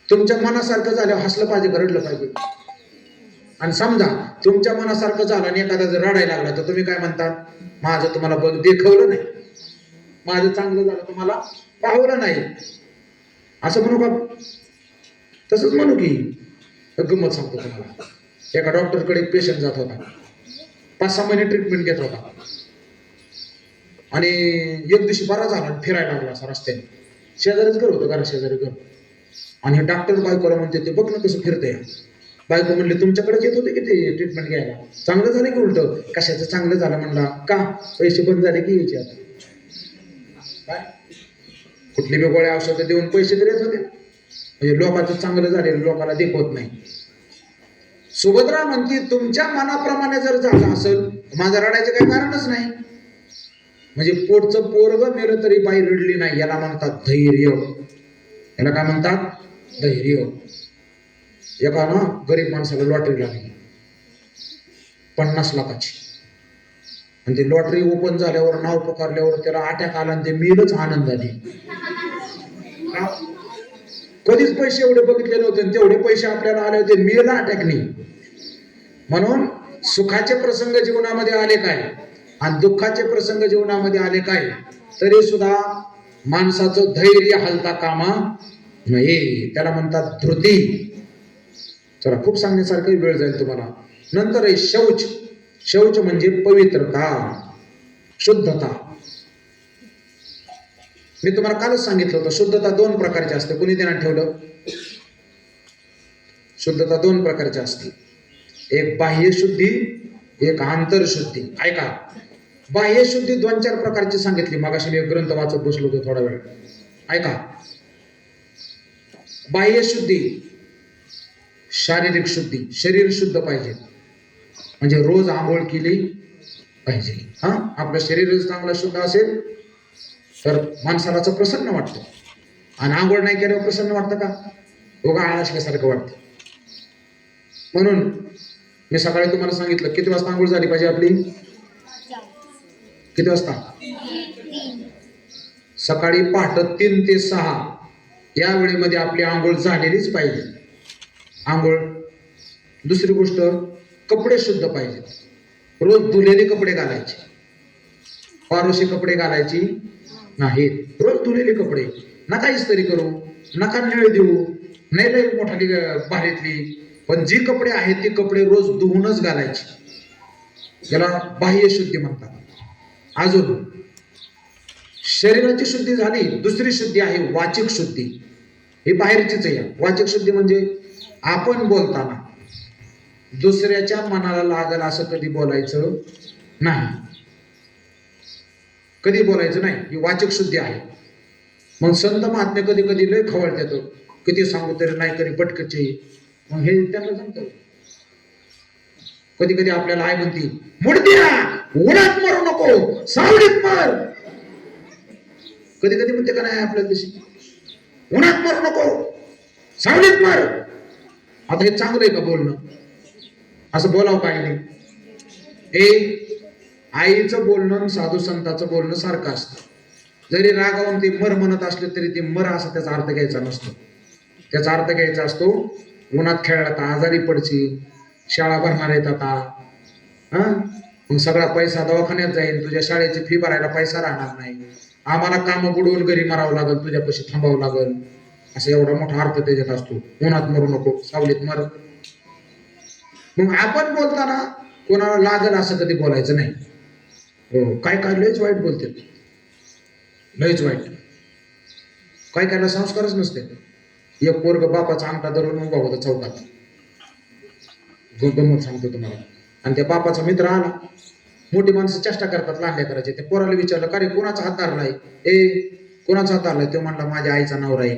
तुमच्या मनासारखं झालं हसलं पाहिजे का रडलं पाहिजे? आणि समजा तुमच्या मनासारखं झालं आणि एखादा जर रडायला लागला तर तुम्ही काय म्हणता? माझं तुम्हाला बघ देखवलं नाही, माझं चांगलं झालं तुम्हाला पाहवलं नाही, असं म्हणू का? तसंच म्हणू की. गंमत सांगतो तुम्हाला. एका डॉक्टरकडे एक पेशंट जात होता, 5-6 महिने ट्रीटमेंट घेत होता आणि एक दिवशी बरा झाला, फिरायला लागला असा रस्त्याने. शेजारीच घर होतं, घरा शेजारी घर. आणि हे डॉक्टर बायकोला म्हणते ते बघ ना कसं फिरतंय. बायको म्हणले तुमच्याकडेच येत होते की ते ट्रीटमेंट घ्यायला, चांगलं झालं की उलट? कशाचं चांगलं झालं म्हणला, का पैसे बंद झाले की यायचे आता काय? कुठली बी गोळ्या औषधं देऊन पैसे तर येत होते, म्हणजे लोकांचं चांगलं झालेलं लोकांना देखवत नाही. सुभद्रा म्हणते तुमच्या मनाप्रमाणे जर झालं असेल माझं रडायचं काही कारणच नाही. म्हणजे पोटचं पोरग मेलं तरी बाई रडली नाही, याला म्हणतात धैर्य. याला काय म्हणतात? धैर्य. एका ना गरीब माणसाला लॉटरी लागली 50 लाखाची, आणि ती लॉटरी ओपन झाल्यावर नाव पुकारल्यावर त्याला अटॅक आला आणि ते मेलच आनंदाने. कधीच पैसे एवढे बघितले नव्हते, तेवढे पैसे आपल्याला आले होते, मेल अटॅकनी. म्हणून सुखाचे प्रसंग जीवनामध्ये आले काय आणि दुःखाचे प्रसंग जीवनामध्ये आले काय, तरी सुद्धा माणसाचं धैर्य हलता कामा नाही. त्याला म्हणतात धृती. चला खूप सांगण्यासारखं वेळ जाईल तुम्हाला. नंतर आहे शौच. शौच म्हणजे पवित्रता, शुद्धता. मी तुम्हाला कालच सांगितलं होतं शुद्धता 2 प्रकारची असते. कुणी ध्यानात ठेवलं? शुद्धता 2 प्रकारची असते, एक बाह्य शुद्धी, एक आंतरशुद्धी. ऐका, बाह्य शुद्धी 2-4 प्रकारची सांगितली. मगाशी मी एक ग्रंथ वाचत बसलो होतो थोडा वेळ. ऐका, बाह्य शुद्धी शारीरिक शुद्धी, शरीर शुद्ध पाहिजे, म्हणजे रोज आंघोळ केली पाहिजे. आपलं शरीर चांगलं शुद्ध असेल तर माणसाला प्रसन्न वाटतं. आणि आंघोळ नाही केल्यावर प्रसन्न वाटतं का? उगा आळसल्यासारखं वाटतं. म्हणून मी सकाळी तुम्हाला सांगितलं किती वाजता आंघोळ झाली पाहिजे आपली? किती वाजता? सकाळी पहाटे 3 ते 6 या वेळेमध्ये आपली आंघोळ झालेलीच पाहिजे. आंघोळ. दुसरी गोष्ट, कपडे शुद्ध पाहिजे. रोज धुलेले कपडे घालायचे, पारोशी कपडे घालायची नाही. रोज धुलेले कपडे. नका इस्त्री करू, नका निळे देऊ, नाही लई मोठाली भारीतली, पण जी कपडे आहेत ती कपडे रोज धुवूनच घालायची. याला बाह्य शुद्धी म्हणतात. अजून शरीराची शुद्धी झाली. दुसरी शुद्धी आहे वाचिक शुद्धी. ही बाहेरचीच आहे. वाचिक शुद्धी म्हणजे आपण बोलताना दुसऱ्याच्या मनाला लागल असं कधी बोलायचं नाही. कधी बोलायचं नाही, ही वाचिक शुद्धी आहे. मग संत महात्मे कधी कधी लय खवळतात, किती सांगू तरी नाही तरी पटकचे. मग हे त्यांना जमतं. कधी कधी आपल्याला आई म्हणती मुडद्या उन्हात मारू नको, सावलीत मार. कधी कधी म्हणते का नाही आपल्याला तशी, उन्हात मारू नको सावलीत मार. आता हे चांगलं आहे का बोलणं? असं बोलावं काय नाही. आईचं बोलणं साधू संतांचं बोलणं सारखं असतं. जरी रागावून ते मर म्हणत असले तरी ते मर असा त्याचा अर्थ घ्यायचा नसतो. त्याचा अर्थ घ्यायचा असतो उन्हात खेळायला तर आजारी पडशील, शाळा भरणार आहेत आता, हा मग सगळा पैसा दवाखान्यात जाईल, तुझ्या शाळेची फी भरायला पैसा राहणार नाही, आम्हाला काम बुडवून घरी मारावं लागेल, तुझ्यापाशी थांबावं लागेल, असा एवढा मोठा अर्थ त्याच्यात असतो. उन्हात मरू नको, सावलीत मर. मग आपण बोलताना कोणाला लागल असं कधी बोलायचं नाही. हो, काय काय लयच वाईट बोलते, लयच वाईट. काय कायला संस्कारच नसते. एक पोरग बापाचा अंगठा धरून उभा होता चौकात, गंमत सांगतो तुम्हाला. आणि त्या बापाचा मित्र आला. मोठी माणसं चेष्टा करतात लहान लेकराचे. त्या पोराला विचारलं, का रे कोणाचा हात धरलाय? कोणाचा हात धरलाय? तो म्हणला माझ्या आईचा नवरा आहे.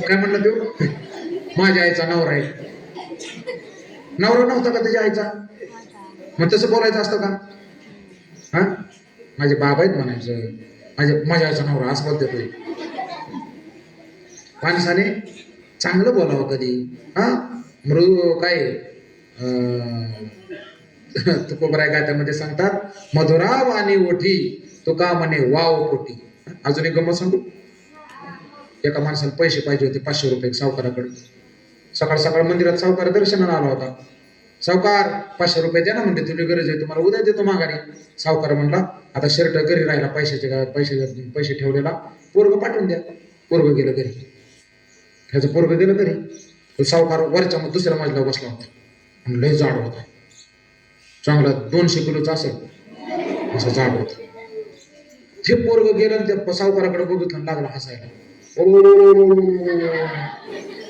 काय म्हणलं तो? माझ्या आईचा नवरा आहे. नवरा नव्हता का त्याच्या आईचा? मग तसं बोलायचं असतं का? हा, माझे बाबा आहेत म्हणायचं, माझ्या आईचा नवरा असं बोलते तो. माणसाने चांगलं बोलावं कधी. हा, मृदू काय तुकोबराय गात्यामध्ये सांगतात, मधुरा वाणी ओठी तुका म्हणे वाव कोटी. अजून एक गंमत सांगू. एका माणसाला पैसे पाहिजे होते, 500 रुपये सावकाराकडे. सकाळ सकाळ मंदिरात सावकार दर्शनाला आला होता. सावकार 500 रुपये द्या ना म्हणजे, तुझी गरज आहे, तुम्हाला उद्या देतो माघारी. सावकार म्हणला, आता शर्ट घरी राहिला, पैसे ठेवलेला, पोरग पाठवून द्या. पोरग गेलं घरी. ह्याचं पोरग गेलं घरी. तो सावकार वरच्या दुसऱ्या मजल्यावर बसला होता. लय जाड होता, चांगला 200 किलोचा असेल असं जाड होत. ते पोरग गेलं, त्या सावकाराकडे बघितलं, लागला हसायला.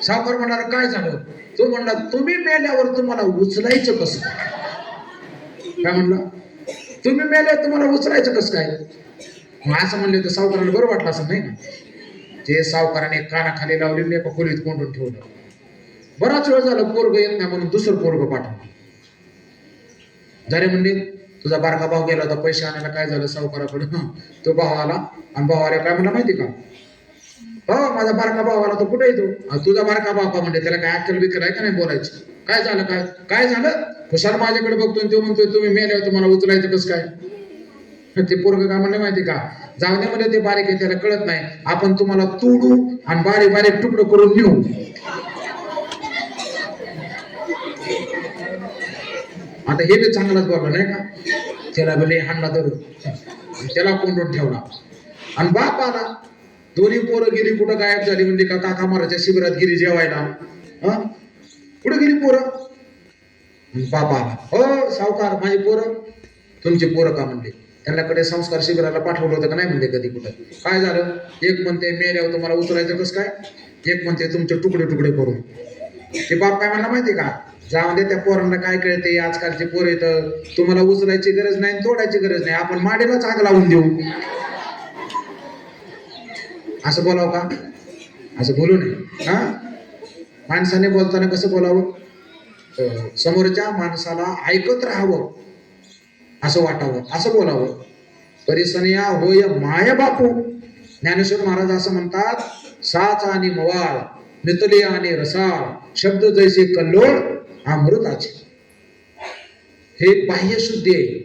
सावकार म्हणणार, काय झालं? तो म्हणला, तुम्ही मेल्यावर तुम्हाला उचलायचं कसं? काय म्हणला? तुम्ही मेल्यावर तुम्हाला उचलायचं कसं काय? असं म्हणले तर सावकाराला बरं वाटलं असं नाही ना. ते सावकाराने कानाखाली लावलेले एका खोलीत कोंडून ठेवलं. बराच वेळ झालं पोरग येत नाही म्हणून दुसरं पोरग पाठवलं. जरे म्हणले, तुझा बारका भाऊ गेला होता पैसे आणायला, काय झालं? सावकाराकडे. तो भाऊ आला आणि भावाला काय म्हणला माहिती का? हो, माझा बारका भाऊ आला. तो कुठे येतो? तुझा बारका भाऊ का? म्हणजे त्याला काय अक्कल बिक्कल आहे का नाही बोलायची? काय झालं? काय झालं? खुशाल माझ्याकडे बघतोय, तो म्हणतोय तुम्ही मेल्यावर तुम्हाला उचलायचं कसं काय? ते पोरग काय म्हणलं माहिती का? जाऊ दे म्हणजे, ते बारीक आहे, त्याला कळत नाही, आपण तुम्हाला तोडू आणि बारीक बारीक तुकडं करून नेऊ. आता हे बी चांगलाच बोलला नाही का? त्याला भले हाणला धरून, त्याला कोंडून ठेवला. आणि बाप आला. दोन्ही पोरं गेली, कुठं गायब झाली म्हणजे का? काका महाराजच्या शिबिरात गेली जेवायला. हा, कुठे गेली पोरं? बाप आला. हो सावकार, माझी पोरं. तुमची पोरं का? म्हणले त्यांच्याकडे संस्कार शिबिराला पाठवलं होतं का नाही म्हणले कधी कुठं. काय झालं? एक म्हणते मेल्यावर तुम्हाला उचलायचं कसं काय, एक म्हणते तुमचे तुकडे तुकडे करून. ते बाप काय म्हणला माहिती का? जाऊन दे, त्या पोरांना काय कळते, आजकालचे पोर येतं, तुम्हाला उचलायची गरज नाही, तोडायची गरज नाही, आपण माडीलाच आग लावून देऊ. असं बोलावं का? असं बोलू नये. हा, माणसाने बोलताना कसं बोलावं? समोरच्या माणसाला ऐकत राहावं असं वाटावं, असं बोलावं. परिसनिया होय माय बापू. ज्ञानेश्वर महाराज असं म्हणतात, साच आणि मवाळ, मितले आणि रसाळ, शब्द जैसे कल्लोळ अमृताचे. हे बाह्य शुद्धी आहे.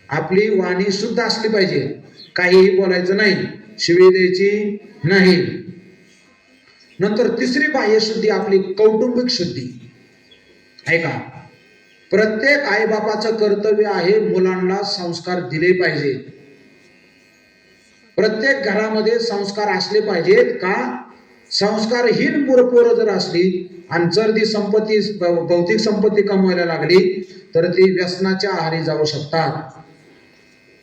आपली वाणी शुद्ध असली पाहिजे, काहीही बोलायचं नाही, शिवी द्यायची नाही. नंतर तिसरी बाह्य शुद्धी आपली कौटुंबिक शुद्धी आहे का? प्रत्येक आईबापाचं कर्तव्य आहे मुलांना संस्कार दिले पाहिजे. प्रत्येक घरामध्ये संस्कार असले पाहिजेत का? संस्कारहीन पोरं जर असली आणि जर ती संपत्ती, भौतिक संपत्ती कमवायला लागली तर ती व्यसनाच्या आहारी जाऊ शकतात,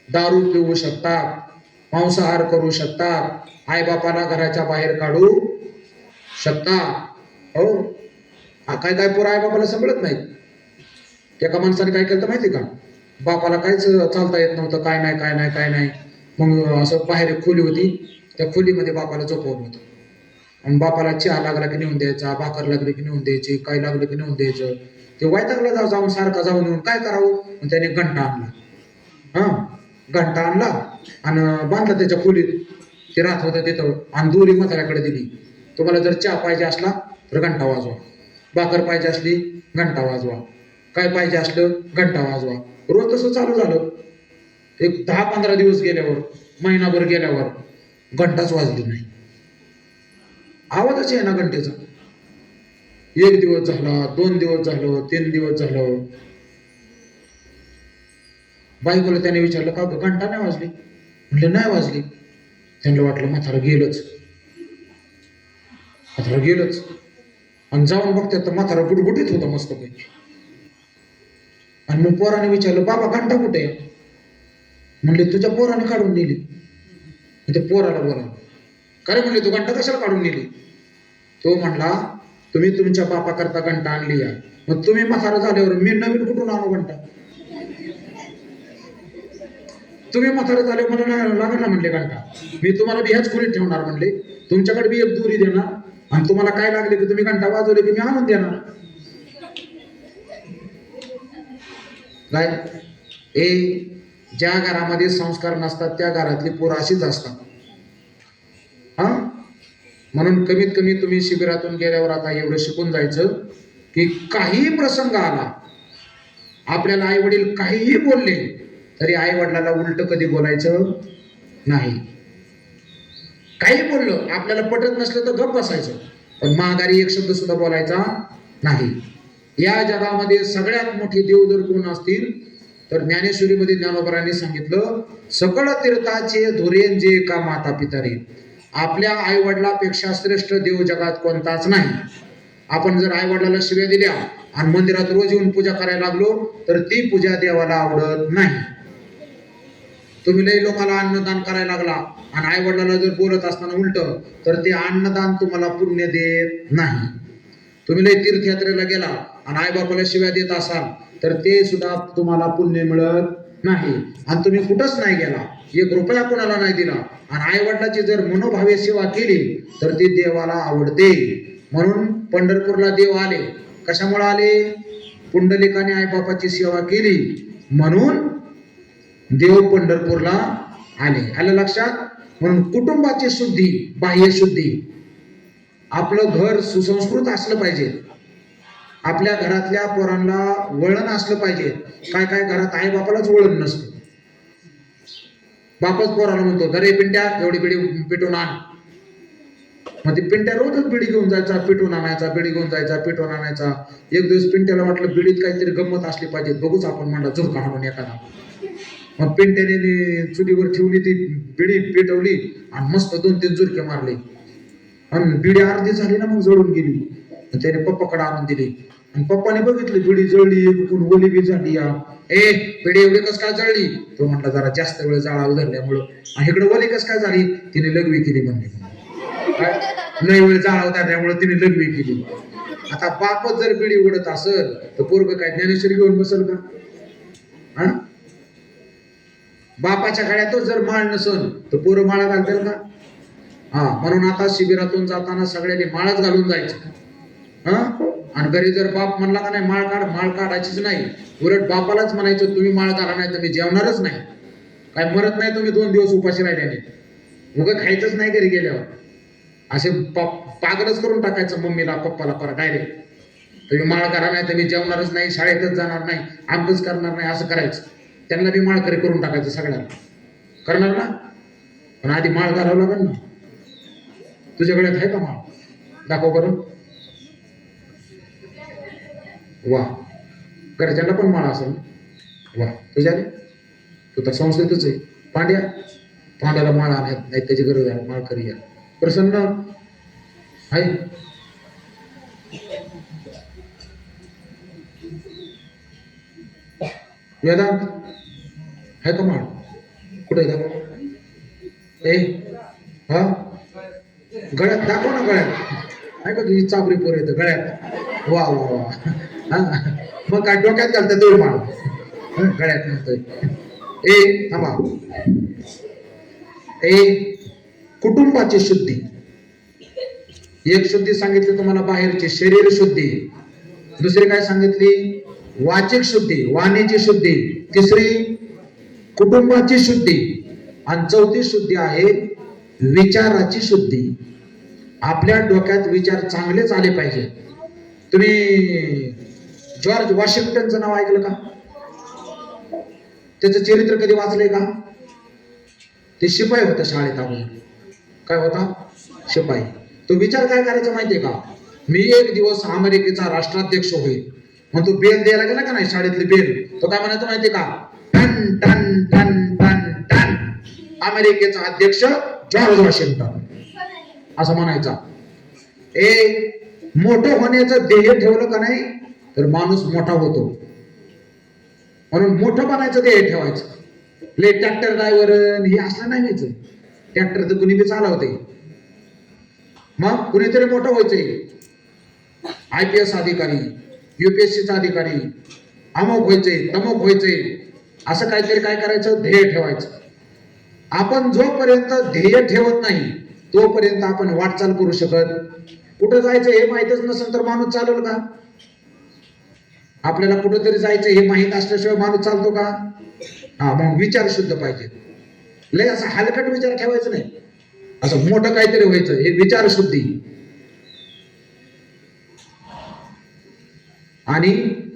दारू पिऊ शकतात, मांसाहार करू शकतात, आईबापाला घराच्या बाहेर काढू शकतात. हो, काय काय पोरं आईबापाला सांभाळत नाहीत. एका माणसाने काय केलं माहिती का? बापाला काहीच चालता येत नव्हतं, काय नाही. मग असं बाहेर एक खोली होती, त्या खोलीमध्ये बापाला झोपवलं होतं. आणि बापाला चहा लागला की नेऊन द्यायचा, भाकर लागली की नेऊन द्यायची, काय लागलं की नेऊन द्यायचं. ते वैतागला जाऊन सारखा जाऊन येऊन काय करावं? मग त्याने घंटा आणला. हा, घंटा आणला आणि बांधला त्याच्या खोलीत. ते राहत होतं तिथं आणि दोरी म्हाताऱ्याकडे दिली. तुम्हाला जर चहा पाहिजे असला तर घंटा वाजवा, भाकर पाहिजे असली घंटा वाजवा, काय पाहिजे असलं घंटा वाजवा. रोज तसं चालू झालं. एक 10-15 दिवस गेल्यावर, महिनाभर गेल्यावर घंटाच वाजली नाही, आवाजच आहे ना घंटेचा. 1 दिवस झाला, 2 दिवस झालं, 3 दिवस झालं. बायकोला त्याने विचारलं, का ग घंटा नाही वाजली? म्हणले नाही वाजली. त्यांना वाटलं म्हातारं गेलंच, म्हातारं गेलंच. आणि जाऊन बघतात तर म्हातारं गुटगुटीत होतं मस्तपैकी. आणि मग पोराने विचारलं, बाबा घंटा कुठे आहे? म्हणले तुझ्या पोराने काढून नेली. ते पोराला बोला, काय म्हणले तू घंटा कशाला काढून नेली? तो म्हणला, तुम्ही तुमच्या बापा करता घंटा आणली या, मग तुम्ही म्हातारा झाल्यावर मी नवीन कुठून आणू घंटा? तुम्ही म्हातारा झाल्यावर मला नाही लागणार ना म्हणले घंटा, मी तुम्हाला बी ह्याच खोलीत ठेवणार म्हणले, तुमच्याकडे बी एक दुरी देणार, आणि तुम्हाला काय लागले की तुम्ही घंटा वाजवले की मी आणून देणार. काय ए ज्या घरामध्ये संस्कार नसतात त्या घरातली पोरं अशीच असतात. हा, म्हणून कमीत कमी तुम्ही शिबिरातून गेल्यावर आता एवढं शिकून जायचं की काहीही प्रसंग आला, आपल्याला आई वडील काहीही बोलले तरी आई वडिलाला उलट कधी बोलायचं नाही. काही बोललं आपल्याला पटत नसलं तर गप्प बसायचं, पण माघारी एक शब्द सुद्धा बोलायचा नाही. या जगामध्ये सगळ्यात मोठे देव जर कोण असतील तर ज्ञानेश्वरीमध्ये ज्ञानोबरांनी सांगितलं, सकळ तीर्थाचे धुरेन जे का माता पितारे. आपल्या आई वडिलापेक्षा श्रेष्ठ देव जगात कोणताच नाही. आपण जर आई वडिलाला शिव्या दिल्या आणि मंदिरात रोज येऊन पूजा करायला लागलो तर ती पूजा देवाला आवडत नाही. तुम्ही लई लोकांना अन्नदान करायला लागला आणि आई वडिलाला जर बोलत असताना उलट तर ते अन्नदान तुम्हाला पुण्य देत नाही. तुम्ही लई तीर्थयात्रेला गेला आणि आई बापाला शिव्या देत असाल तर ते सुद्धा तुम्हाला पुण्य मिळत नाही. आणि तुम्ही कुठंच नाही गेला, 1 रुपया कोणाला नाही दिला आणि आई वडिलाची जर मनोभावे सेवा केली तर ती देवाला आवडते. म्हणून पंढरपूरला देव आले, कशामुळे आले? पुंडलिकाने आई बापाची सेवा केली म्हणून देव पंढरपूरला आले. आलं लक्षात? म्हणून कुटुंबाची शुद्धी, बाह्य शुद्धी. आपलं घर सुसंस्कृत असलं पाहिजे, आपल्या घरातल्या पोरांना वळण असलं पाहिजे. काय काय घरात आई बापालाच वळण नसतं, बापच पोराला म्हणतो घरे पिंट्या एवढी बिडी पिटून आण. मग ती पिंट्या रोजच बिडी घेऊन जायचा, पिटून आणायचा, बिडी घेऊन जायचा, पिटून आणायचा. एक दिवस पिंट्याला वाटलं बिडीत काहीतरी गंमत असली पाहिजे, बघूच आपण म्हणला झुरका हाणून एखादा. मग पिंट्याने चुलीवर ठेवली, ती बिडी पेटवली आणि मस्त 2-3 झुरके मारले आणि बिडी अर्धी झाली ना, मग जळून गेली. त्याने पप्पाकडे आणून दिली आणि पप्पाने बघितली बिडी जळली, ओली बी झाली. या ए बिडी एवढी कस काय जळली? तो म्हटला जरा जास्त वेळ जाळा उधरल्यामुळं. आणि इकडे ओली कस काय झाली? तिने लघवी केली म्हणले. काय लय वेळ जाळा उधरल्यामुळे तिने लघवी केली. आता बापच जर बिडी उडत असेल तर पोरग काय ज्ञानेश्वरी घेऊन बसल का? हा, बापाच्या गळ्यातच जर माळ नसल तर पोरं माळा घालतील का? हा, म्हणून आता शिबिरातून जाताना सगळ्यांनी माळच घालून जायचं. हा, आणि घरी जर बाप म्हणला का नाही माळ काढ, माळ काढायचीच नाही. उलट बापालाच म्हणायचं तुम्ही माळ घाला नाही तर मी जेवणारच नाही. काय मरत नाही तुम्ही 2 दिवस उपाशी राहिल्याने, उगं खायचंच नाही घरी गेल्यावर. असे पागलच करून टाकायचं मम्मीला पप्पाला पर डायरेक्ट. तुम्ही माळ करा नाही तर मी जेवणारच नाही, शाळेतच जाणार नाही, अभ्यास करणार नाही, असं करायचं. त्यांना बी माळकरी करून टाकायचं सगळ्यांना. करणार ना? पण आधी माळ घालावं लागेल ना. तुझ्याकडे आहे का माळ? दाखव बरं. वा, घरच्यांना पण माळ असेल. वा, तुझ्याने तू तर संस्कृतच आहे. पांड्याला माळ आणत नाही, त्याची गरज आहे. माळ करी या. प्रसन्न आहे. वेदांत आहे का माळ? कुठे दाखव. ए हा, गळ्यात दाखव ना. गळ्यात आहे का तुझी चाबरी पोर येतं गळ्यात? वा वा वा. हा, मग काय डोक्यात घालतं दोन माळ गळ्यात म्हणतोय. ए थांबा. ए कुटुंबाची शुद्धी. एक शुद्धी सांगितली तुम्हाला बाहेरची, शरीर शुद्धी. दुसरी काय सांगितली? वाचिक शुद्धी, वाणीची शुद्धी. तिसरी कुटुंबाची शुद्धी. आणि चौथी शुद्धी आहे विचाराची शुद्धी. आपल्या डोक्यात विचार चांगलेच आले पाहिजे. तुम्ही जॉर्ज वॉशिंग्टनचं नाव ऐकलं का? त्याचं चरित्र कधी वाचलंय का? ते शिपाई होता शाळेत अगोदर. काय होता? शिपाई. तो विचार काय करायचा माहितीये का? मी एक दिवस अमेरिकेचा राष्ट्राध्यक्ष होईल. मग तो बेल द्यायला गेला का नाही, शाळेतली बेल, तो काय म्हणायचं माहितीये का? टन टन टन टन टन, अमेरिकेचा अध्यक्ष जॉर्ज वॉशिंग्टन, असं म्हणायचा. मोठं होण्याचं ध्येय ठेवलं का नाही तर माणूस मोठा होतो. म्हणून मोठं बनायचं ध्येय ठेवायचं. ले ट्रॅक्टर ड्रायव्हर हे असलं नाही व्हायचं. ट्रॅक्टर तर कुणी बी चालवते. मग कुणीतरी मोठं व्हायचंय. IPS अधिकारी, UPSC चा अधिकारी, अमुक व्हायचंय, तमुक व्हायचंय, असं काहीतरी काय करायचं, ध्येय ठेवायचं. आपण जोपर्यंत ध्येय ठेवत नाही तोपर्यंत आपण वाटचाल करू शकत. कुठं जायचं हे माहितच नसेल तर माणूस चालेल का? आपल्याला कुठेतरी जायचं हे माहित असल्याशिवाय माणूस चालतो का? मग विचार शुद्ध पाहिजे. लय असं हलकट विचार ठेवायचं नाही, असं मोठं काहीतरी व्हायचं, हे विचार शुद्धी. आणि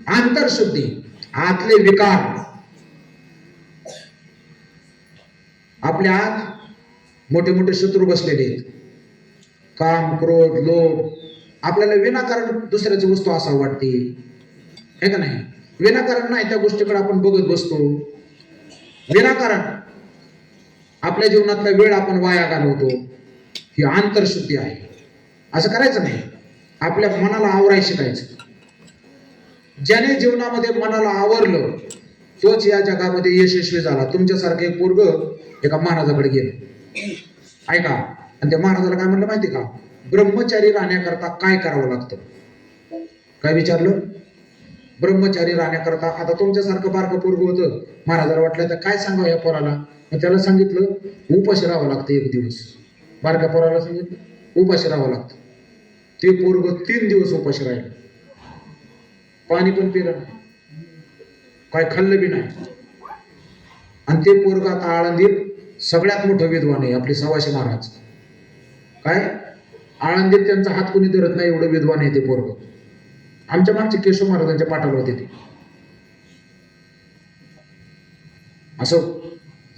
आंतरशुद्धी, आतले विकार. आपल्या आत मोठे मोठे शत्रू बसलेले आहेत. काम, क्रोध, लोभ. आपल्याला विनाकारण दुसऱ्याची वस्तू असा वाटते, हे का नाही? विनाकारण नाही त्या गोष्टीकडे आपण बघत बसतो. विनाकारण आपल्या जीवनातला वेळ आपण वाया घालवतो. ही आंतरशुद्धी आहे. असं करायचं नाही. आपल्या मनाला आवरायला शिकायचं. ज्याने जीवनामध्ये मनाला आवरलं तोच या जगामध्ये यशस्वी झाला. तुमच्यासारखे एक पोरग एका महाराजाकडे गेलं, ऐका, आणि त्या महाराजाला काय म्हणलं माहिती का? ब्रह्मचारी राहण्याकरता काय करावं लागतं? काय विचारलं? ब्रह्मचारी राहण्याकरता. आता तुमच्यासारखं बारकं पोरग होतं, महाराजाला वाटलं तर काय सांगावं या पोराला, मग त्याला सांगितलं उपाशी राहावं लागतं एक दिवस. बारक्या पोराला सांगितलं उपाशी राहावं लागतं. ते पोरग 3 दिवस उपाशी राहिलं. पाणी पण पिलं नाही, काय खाल्लं बी नाही. आणि ते पोरग आता आळंदीत सगळ्यात मोठं विद्वान आहे, आपले सवाशे महाराज. काय आळंदीत त्यांचा हात कोणी धरत नाही, एवढं विद्वान आहे ते पोरग. आमच्या मागचे केशव महाराजांच्या पाठाला होते ते. असं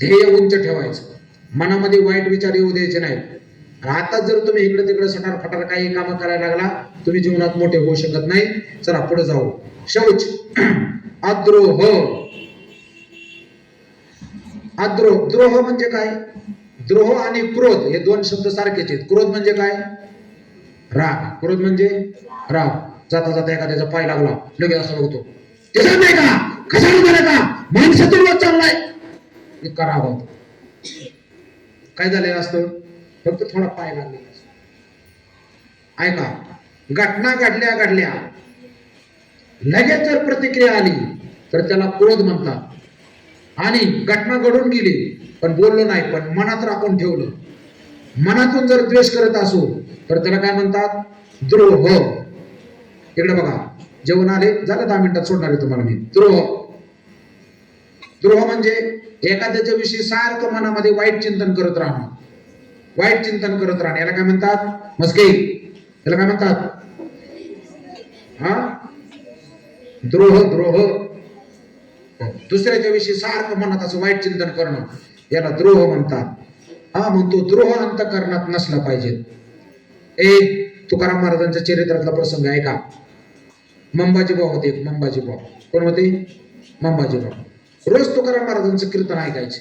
ध्येय उंच ठेवायचं. मनामध्ये वाईट विचार येऊ द्यायचे नाहीत. आता जर तुम्ही इकडे तिकडे सटार फटार काही कामं करायला लागला, तुम्ही जीवनात मोठे होऊ शकत नाही. चला पुढे जाऊ. शौच. अद्रोह. अद्रोह. द्रोह म्हणजे काय? द्रोह आणि क्रोध हे दोन शब्द सारखेच आहेत. क्रोध म्हणजे काय? राग. क्रोध म्हणजे राग. जाता जाता एखाद्याचा पाय लागला, लगेच असं बघतो, ते नाही का, कशाला झालं का, माणसातून चाललाय, इतका राग होतो. काय झालेलं असतं? फक्त थोडा पाय लागलेला असतो. ऐका, घटना घडल्या लगेच जर प्रतिक्रिया आली तर त्याला क्रोध म्हणतात. आणि घटना घडून गेली पण बोललो नाही, पण मनात राखून ठेवलं, मनातून जर द्वेष करत असू तर त्याला काय म्हणतात? द्रोह. इकडे बघा, जेवण आले, झालं 10 मिनिटात सोडणार आहे तुम्हाला मी. द्रोह. द्रोह म्हणजे एखाद्याच्या विषयी सारखं मनामध्ये वाईट चिंतन करत राहणं. वाईट चिंतन करत राहणं याला काय म्हणतात? मस्के. याला काय म्हणतात? द्रोह. द्रोह. दुसऱ्याच्या विषयी सारखं मनात असं वाईट चिंतन करणं याला द्रोह म्हणतात. मग तो द्रोह अंतःकरणात नसला पाहिजे. तुकाराम महाराजांच्या चरित्रातला प्रसंग आहे का? मंबाजी भाऊ होते. मंबाजी भाऊ कोण होते? मंबाजी भाऊ. रोज तुकाराम महाराजांचं कीर्तन ऐकायचे.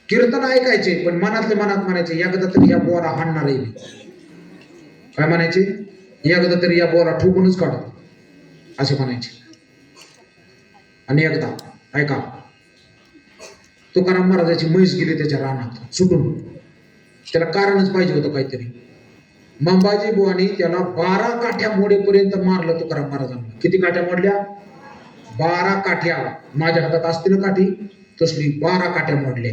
कीर्तन ऐकायचे पण मनातले मनात म्हणायचे, एकदा तरी या बोरा हाणणार आहे. काय म्हणायचे? एकदा तरी या बोरा ठोकूनच काढ, असे म्हणायचे. आणि एकदा ऐका, तुकाराम महाराजाची म्हैस गेली त्याच्या रानात सुटून. त्याला कारणच पाहिजे होतं काहीतरी. मंबाजी बुवानी त्याला 12 काठ्या मोडेपर्यंत मारलं तुकाराम महाराजांना. किती काठ्या मोडल्या? 12 काठ्या. माझ्या हातात असतील काठी तसली 12 काठ्या मोडल्या.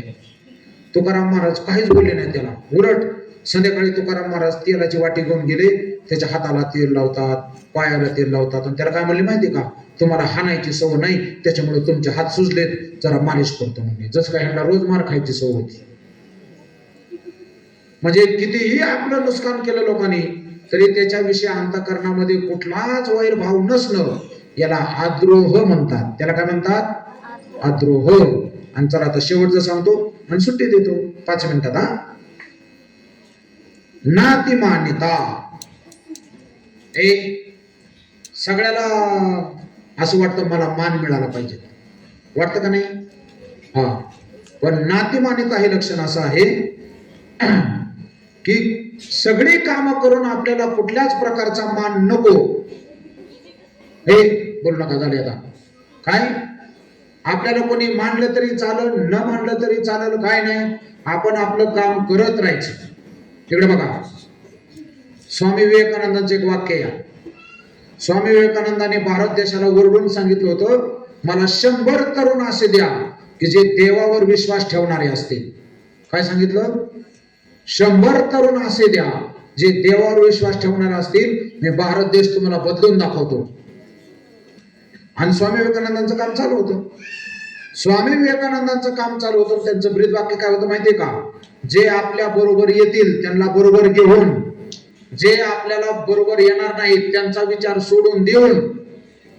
तुकाराम महाराज काहीच बोलले नाही त्याला. उलट संध्याकाळी तुकाराम महाराज तेलाची वाटी घेऊन गेले, त्याच्या हाताला तेल लावतात, पायाला तेल लावतात, आणि त्याला काय म्हणले माहिती का? तुम्हाला हाणायची सवय नाही त्याच्यामुळे तुमचे हात सुजलेत, जरा मालिश करतो म्हणजे. जसं काय ह्यांना रोज मार खायची सवय होती. म्हणजे कितीही आपलं नुकसान केलं लोकांनी तरी त्याच्याविषयी अंतःकरणामध्ये कुठलाच वैरभाव नसणं याला अद्रोह म्हणतात. त्याला काय म्हणतात? अद्रोह. आणि चला आता शेवटचं सांगतो आणि सुट्टी देतो 5 मिनिटात. हा, नातिमान्यता. सगळ्याला असं वाटतं मला मान मिळाला पाहिजे, वाटतं का नाही? हा, पण नातिमान्यता हे लक्षण असं आहे की सगळी कामं करून आपल्याला कुठल्याच प्रकारचा मान नको. हे बोलू नका, झाले आता. काय आपल्याला कोणी मानलं तरी चालेल, न मानलं तरी चालेल, काय नाही, आपण आपलं काम करत राहायचं. इकडे बघा, स्वामी विवेकानंदांचं एक वाक्य आहे. स्वामी विवेकानंदाने भारत देशाला ओरडून सांगितलं होतं, मला 100 तरुण असे द्या की जे देवावर विश्वास ठेवणारे असतील. काय सांगितलं? 100 तरुण असे द्या जे देवावर विश्वास ठेवणारे असतील, मी भारत देश तुम्हाला बदलून दाखवतो. आणि स्वामी विवेकानंदांचं काम चालू होतं. स्वामी विवेकानंदांचं काम चालू होतं. त्यांचं ब्रीद वाक्य काय होतं माहितीये का? जे आपल्या बरोबर येतील त्यांना बरोबर घेऊन, जे आपल्याला बरोबर येणार नाहीत त्यांचा विचार सोडून देऊन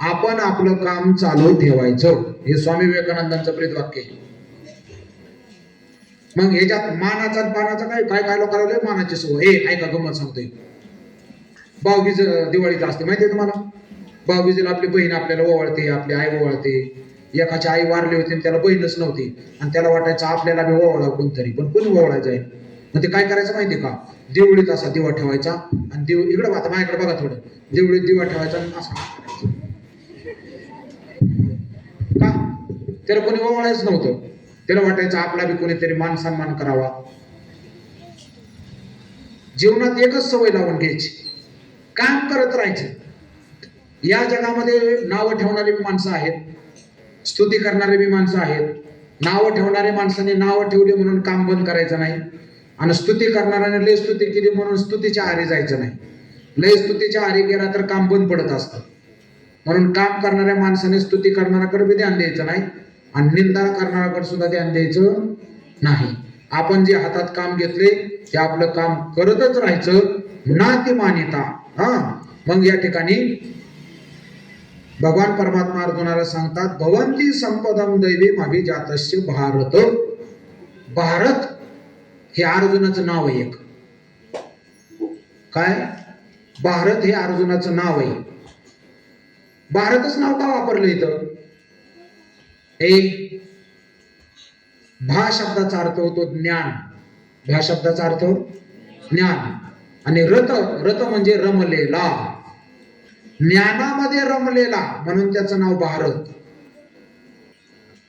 आपण आपलं काम चालू ठेवायचं. हे स्वामी विवेकानंदांचं ब्रीद वाक्य. मग ह्याच्यात मानाचा पानाचा काय काय काय लोकांना मानाची सवय. ऐका गंमत सांगतोय. भाऊबीज दिवाळीचा असते माहितीये तुम्हाला? भाऊबीजेला आपली बहीण आपल्याला ओवाळते, आपली आई ओवाळते. एकाची आई वारली होती आणि त्याला बहीणच नव्हती आणि त्याला वाटायचं आपल्याला बी ओवाळा कोणतरी, पण कोणी ओवाळायचं आहे. मग ते काय करायचं माहितीये का? देवळीत असा दिवा ठेवायचा आणि इकडे आता माझ्याकडे बघा थोडं, देवळीत दिवा ठेवायचा आणि असा का? त्याला कोणी ओवाळायच नव्हतं. त्याला वाटायचं आपला बी कोणीतरी मान सन्मान करावा. जीवनात एकच सवय लावून घ्यायची, काम करत राहायचं. या जगामध्ये नावं ठेवणारी माणसं आहेत, स्तुती करणारे बी माणसं आहेत. नावं ठेवणाऱ्या माणसाने नावं ठेवली म्हणून काम बंद करायचं नाही, आणि स्तुती करणाऱ्याने लय स्तुती केली म्हणून स्तुतीच्या आहारी जायचं नाही. लय स्तुतीच्या आहारी गेला तर काम बंद पडत असतं. म्हणून काम करणाऱ्या माणसाने स्तुती करणाऱ्याकडे बी ध्यान द्यायचं नाही आणि निंदा करणाऱ्याकडे सुद्धा ध्यान द्यायचं नाही. आपण जे हातात काम घेतले ते आपलं काम करतच राहायचं. नातिमान्यता. हा, मग या ठिकाणी भगवान परमात्मा अर्जुनाला सांगतात, भवंती संपदम दैवीम अभिजातस्य भारत. भारत हे अर्जुनाचं नाव आहे एक. काय? भारत हे अर्जुनाचं नाव आहे. भारतच नाव का वापरलं इथं? भा शब्दाचा अर्थ होतो ज्ञान. भा शब्दाचा अर्थ ज्ञान. आणि रत, रत म्हणजे रमलेला, ज्ञानामध्ये रमलेला, म्हणून त्याचं नाव भारत.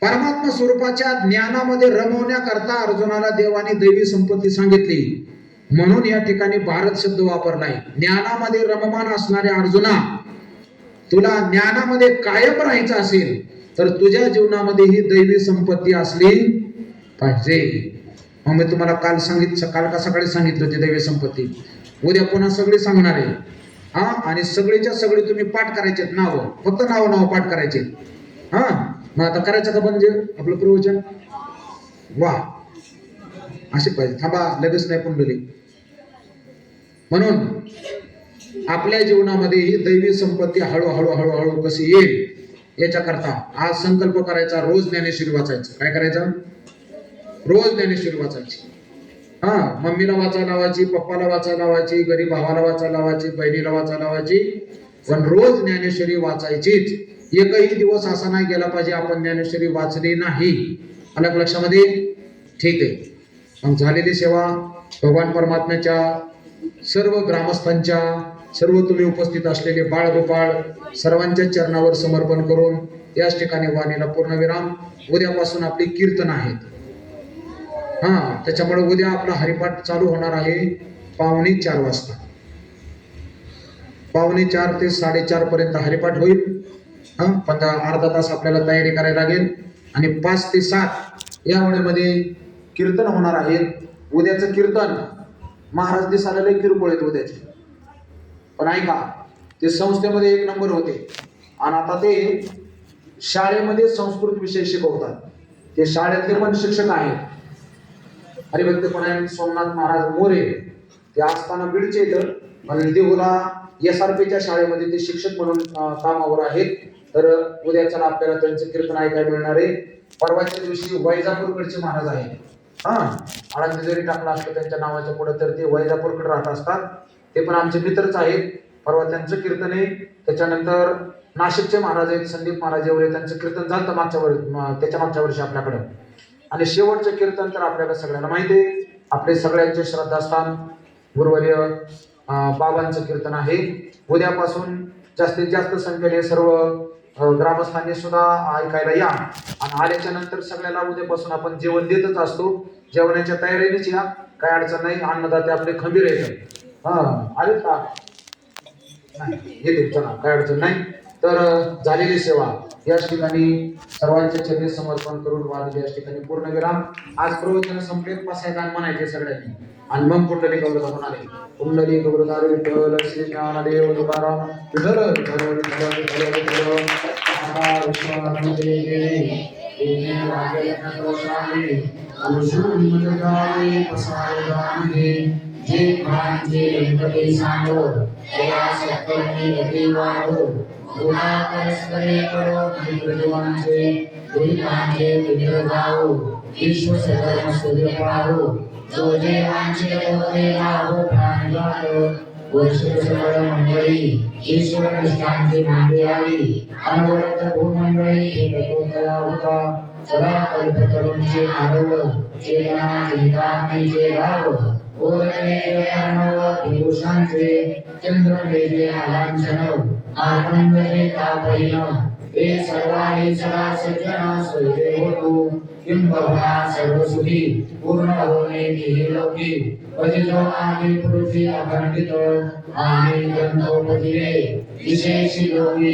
परमात्मा स्वरूपाच्या ज्ञानामध्ये रमवण्याकरता अर्जुनाला देवाने दैवी संपत्ती सांगितली, म्हणून या ठिकाणी भारत शब्द वापरलाय. ज्ञानामध्ये रममान असणाऱ्या अर्जुना, तुला ज्ञानामध्ये कायम राहायचं असेल तर तुझ्या जीवनामध्ये ही दैवी संपत्ती असली पाहिजे. मग मी तुम्हाला काल सकाळी सांगितलं होती दैवी संपत्ती. उद्या पुन्हा सगळे सांगणार आहे. हा, आणि सगळीच्या सगळी तुम्ही पाठ करायचे नाव, फक्त नाव पाठ करायचे. हा, मग आता करायचं का म्हणजे आपलं प्रवचन? वा, असे पाहिजे. थांबा, लगेच नाही पुंडली. म्हणून आपल्या जीवनामध्ये ही दैवी संपत्ती हळूहळू कशी येईल याच्याकरता आज संकल्प करायचा, रोज ज्ञानेश्वरी वाचायचं. काय करायचं? रोज ज्ञानेश्वरी वाचायची. हा, मम्मीला वाचायला लावायची, पप्पाला वाचायला लावायची, गरीब भावाला वाचायला लावायची, बहिणीला वाचायला लावायची, पण रोज ज्ञानेश्वरी वाचायचीच. एकही दिवस असा नाही गेला पाहिजे आपण ज्ञानेश्वरी वाचली नाही. आलं लक्षामध्ये? ठीक आहे. मग झालेली सेवा भगवान परमात्म्याच्या, सर्व ग्रामस्थांच्या, सर्व तुम्ही उपस्थित असलेले बाळगोपाळ सर्वांच्या चरणावर समर्पण करून याच ठिकाणी वाणीला पूर्णविराम. उद्यापासून आपली कीर्तन आहेत. हा, त्याच्यामुळे उद्या आपला हरिपाठ चालू होणार आहे 3:45 वाजता. 3:45 ते 4:30 पर्यंत हरिपाठ होईल. अर्धा तास आपल्याला तयारी करायला लागेल आणि 5 ते 7 या वेळेमध्ये कीर्तन होणार आहे. उद्याचं कीर्तन महाराज दिसायला लय किरकोळ आहेत उद्याचे, पण ऐका, ते संस्थेमध्ये 1 नंबर होते आणि आता ते शाळेमध्ये संस्कृत विषय शिकवतात. ते शाळेतले पण शिक्षक आहेत. हरिभक्त पण सोमनाथ महाराज मोरे, ते असताना बीडचे येतं आणि देऊला SRPच्या शाळेमध्ये ते शिक्षक म्हणून कामावर आहेत. तर उद्याच्याला आपल्याला त्यांचं कीर्तन ऐकायला मिळणार आहे. परवाच्या दिवशी वैजापूरकडचे महाराज आहेत. हा, आळंदी जरी टाकला असतं त्यांच्या नावाच्या पुढे तर ते वैजापूरकडे राहत असतात. ते पण आमचे मित्रच आहेत. परवा त्यांचं कीर्तन आहे. त्याच्यानंतर नाशिकचे महाराज आहेत संदीप महाराज एवढे, त्यांचं कीर्तन झालं त्याच्या मागच्या वर्षी आपल्याकडं. आणि शेवटचं कीर्तन तर आपल्याला सगळ्यांना माहिती आहे, आपले सगळ्यांचे श्रद्धास्थान गुरुवर्य बाबांचं कीर्तन आहे. उद्यापासून जास्तीत जास्त संख्येने सर्व ग्रामस्थांनी सुद्धा ऐकायला या. आणि आल्याच्या नंतर सगळ्याला उद्यापासून आपण जेवण देतच असतो. जेवणाच्या तयारीनेच या, काय अडचण नाही. अन्नदाते आपले खंबीर आहेत. आलेत का? नाही येते, चला काय अडचण नाही. तर झालेली सेवा याच ठिकाणी सर्वांचे चरणी समर्पण करून वाद याच ठिकाणी पूर्ण विराम. आज प्रवचन संपले, पसायदान म्हणायचे सगळ्यांनी आणि मग कुंडली गौरव म्हणाले. कुंडली गौरव विठ्ठल श्री ज्ञानदेव तुकाराम विठ्ठल विठ्ठल विठ्ठल विठ्ठल विठ्ठल जे भांजे गणपती सांगो या सत्कर्मी गती वाढो गुणा परस्परे करो मित्रजवांचे गुरुपांचे मित्र जाओ विश्व सधर्म सूर्य पाहो जो जे वांछित होते लाभो प्राण जातो वर्ष सगळ मंडळी ईश्वर निष्ठांची मांडी आली अनवरत भूमंडळी एकत्वतया होता सदा कल्पतरूंचे आरव चेतना चिंतामणीचे गाव ओरणे कर्णव विभूषांचे चंद्रमेघे आलांछनव आनंदने तापहीन ते सर्वाही सदा सज्जना सोयरे होतो किंबहुना सर्वसुखी पूर्ण होणे निहिलोकी भजितो आम्ही पृथ्वी अखंडित आम्ही गंधोपतिरे विशेषी योगी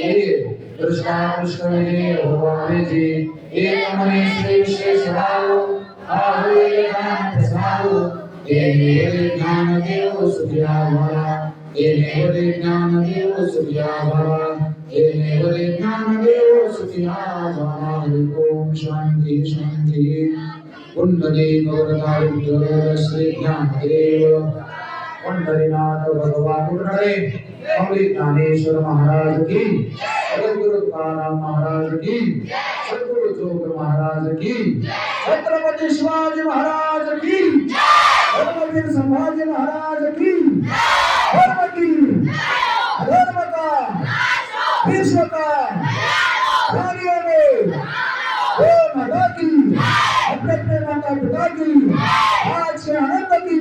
दृष्टा पुष्कविने होवावेजी एक मने श्री विश्वेश्वरायो आहुये दान प्रसादो ये ज्ञान देव सुखिया भरा ये ज्ञान देव सुखिया भरा ये ज्ञान देव सुखिया भरा ओम शांति शांति कुंडली गौरधार विठ्ठल श्री ज्ञानदेव पंढरीनाथ भगवान कुंडले अमृत ज्ञानेश्वर महाराज की सद्गुरु तुकाराम महाराज की सद्गुरु जोग महाराज की छत्रपति शिवाजी महाराज की छत्रपति संभाजी महाराज की धर्म का विश्व का माता की अपने माता पिता की आज के आनंद की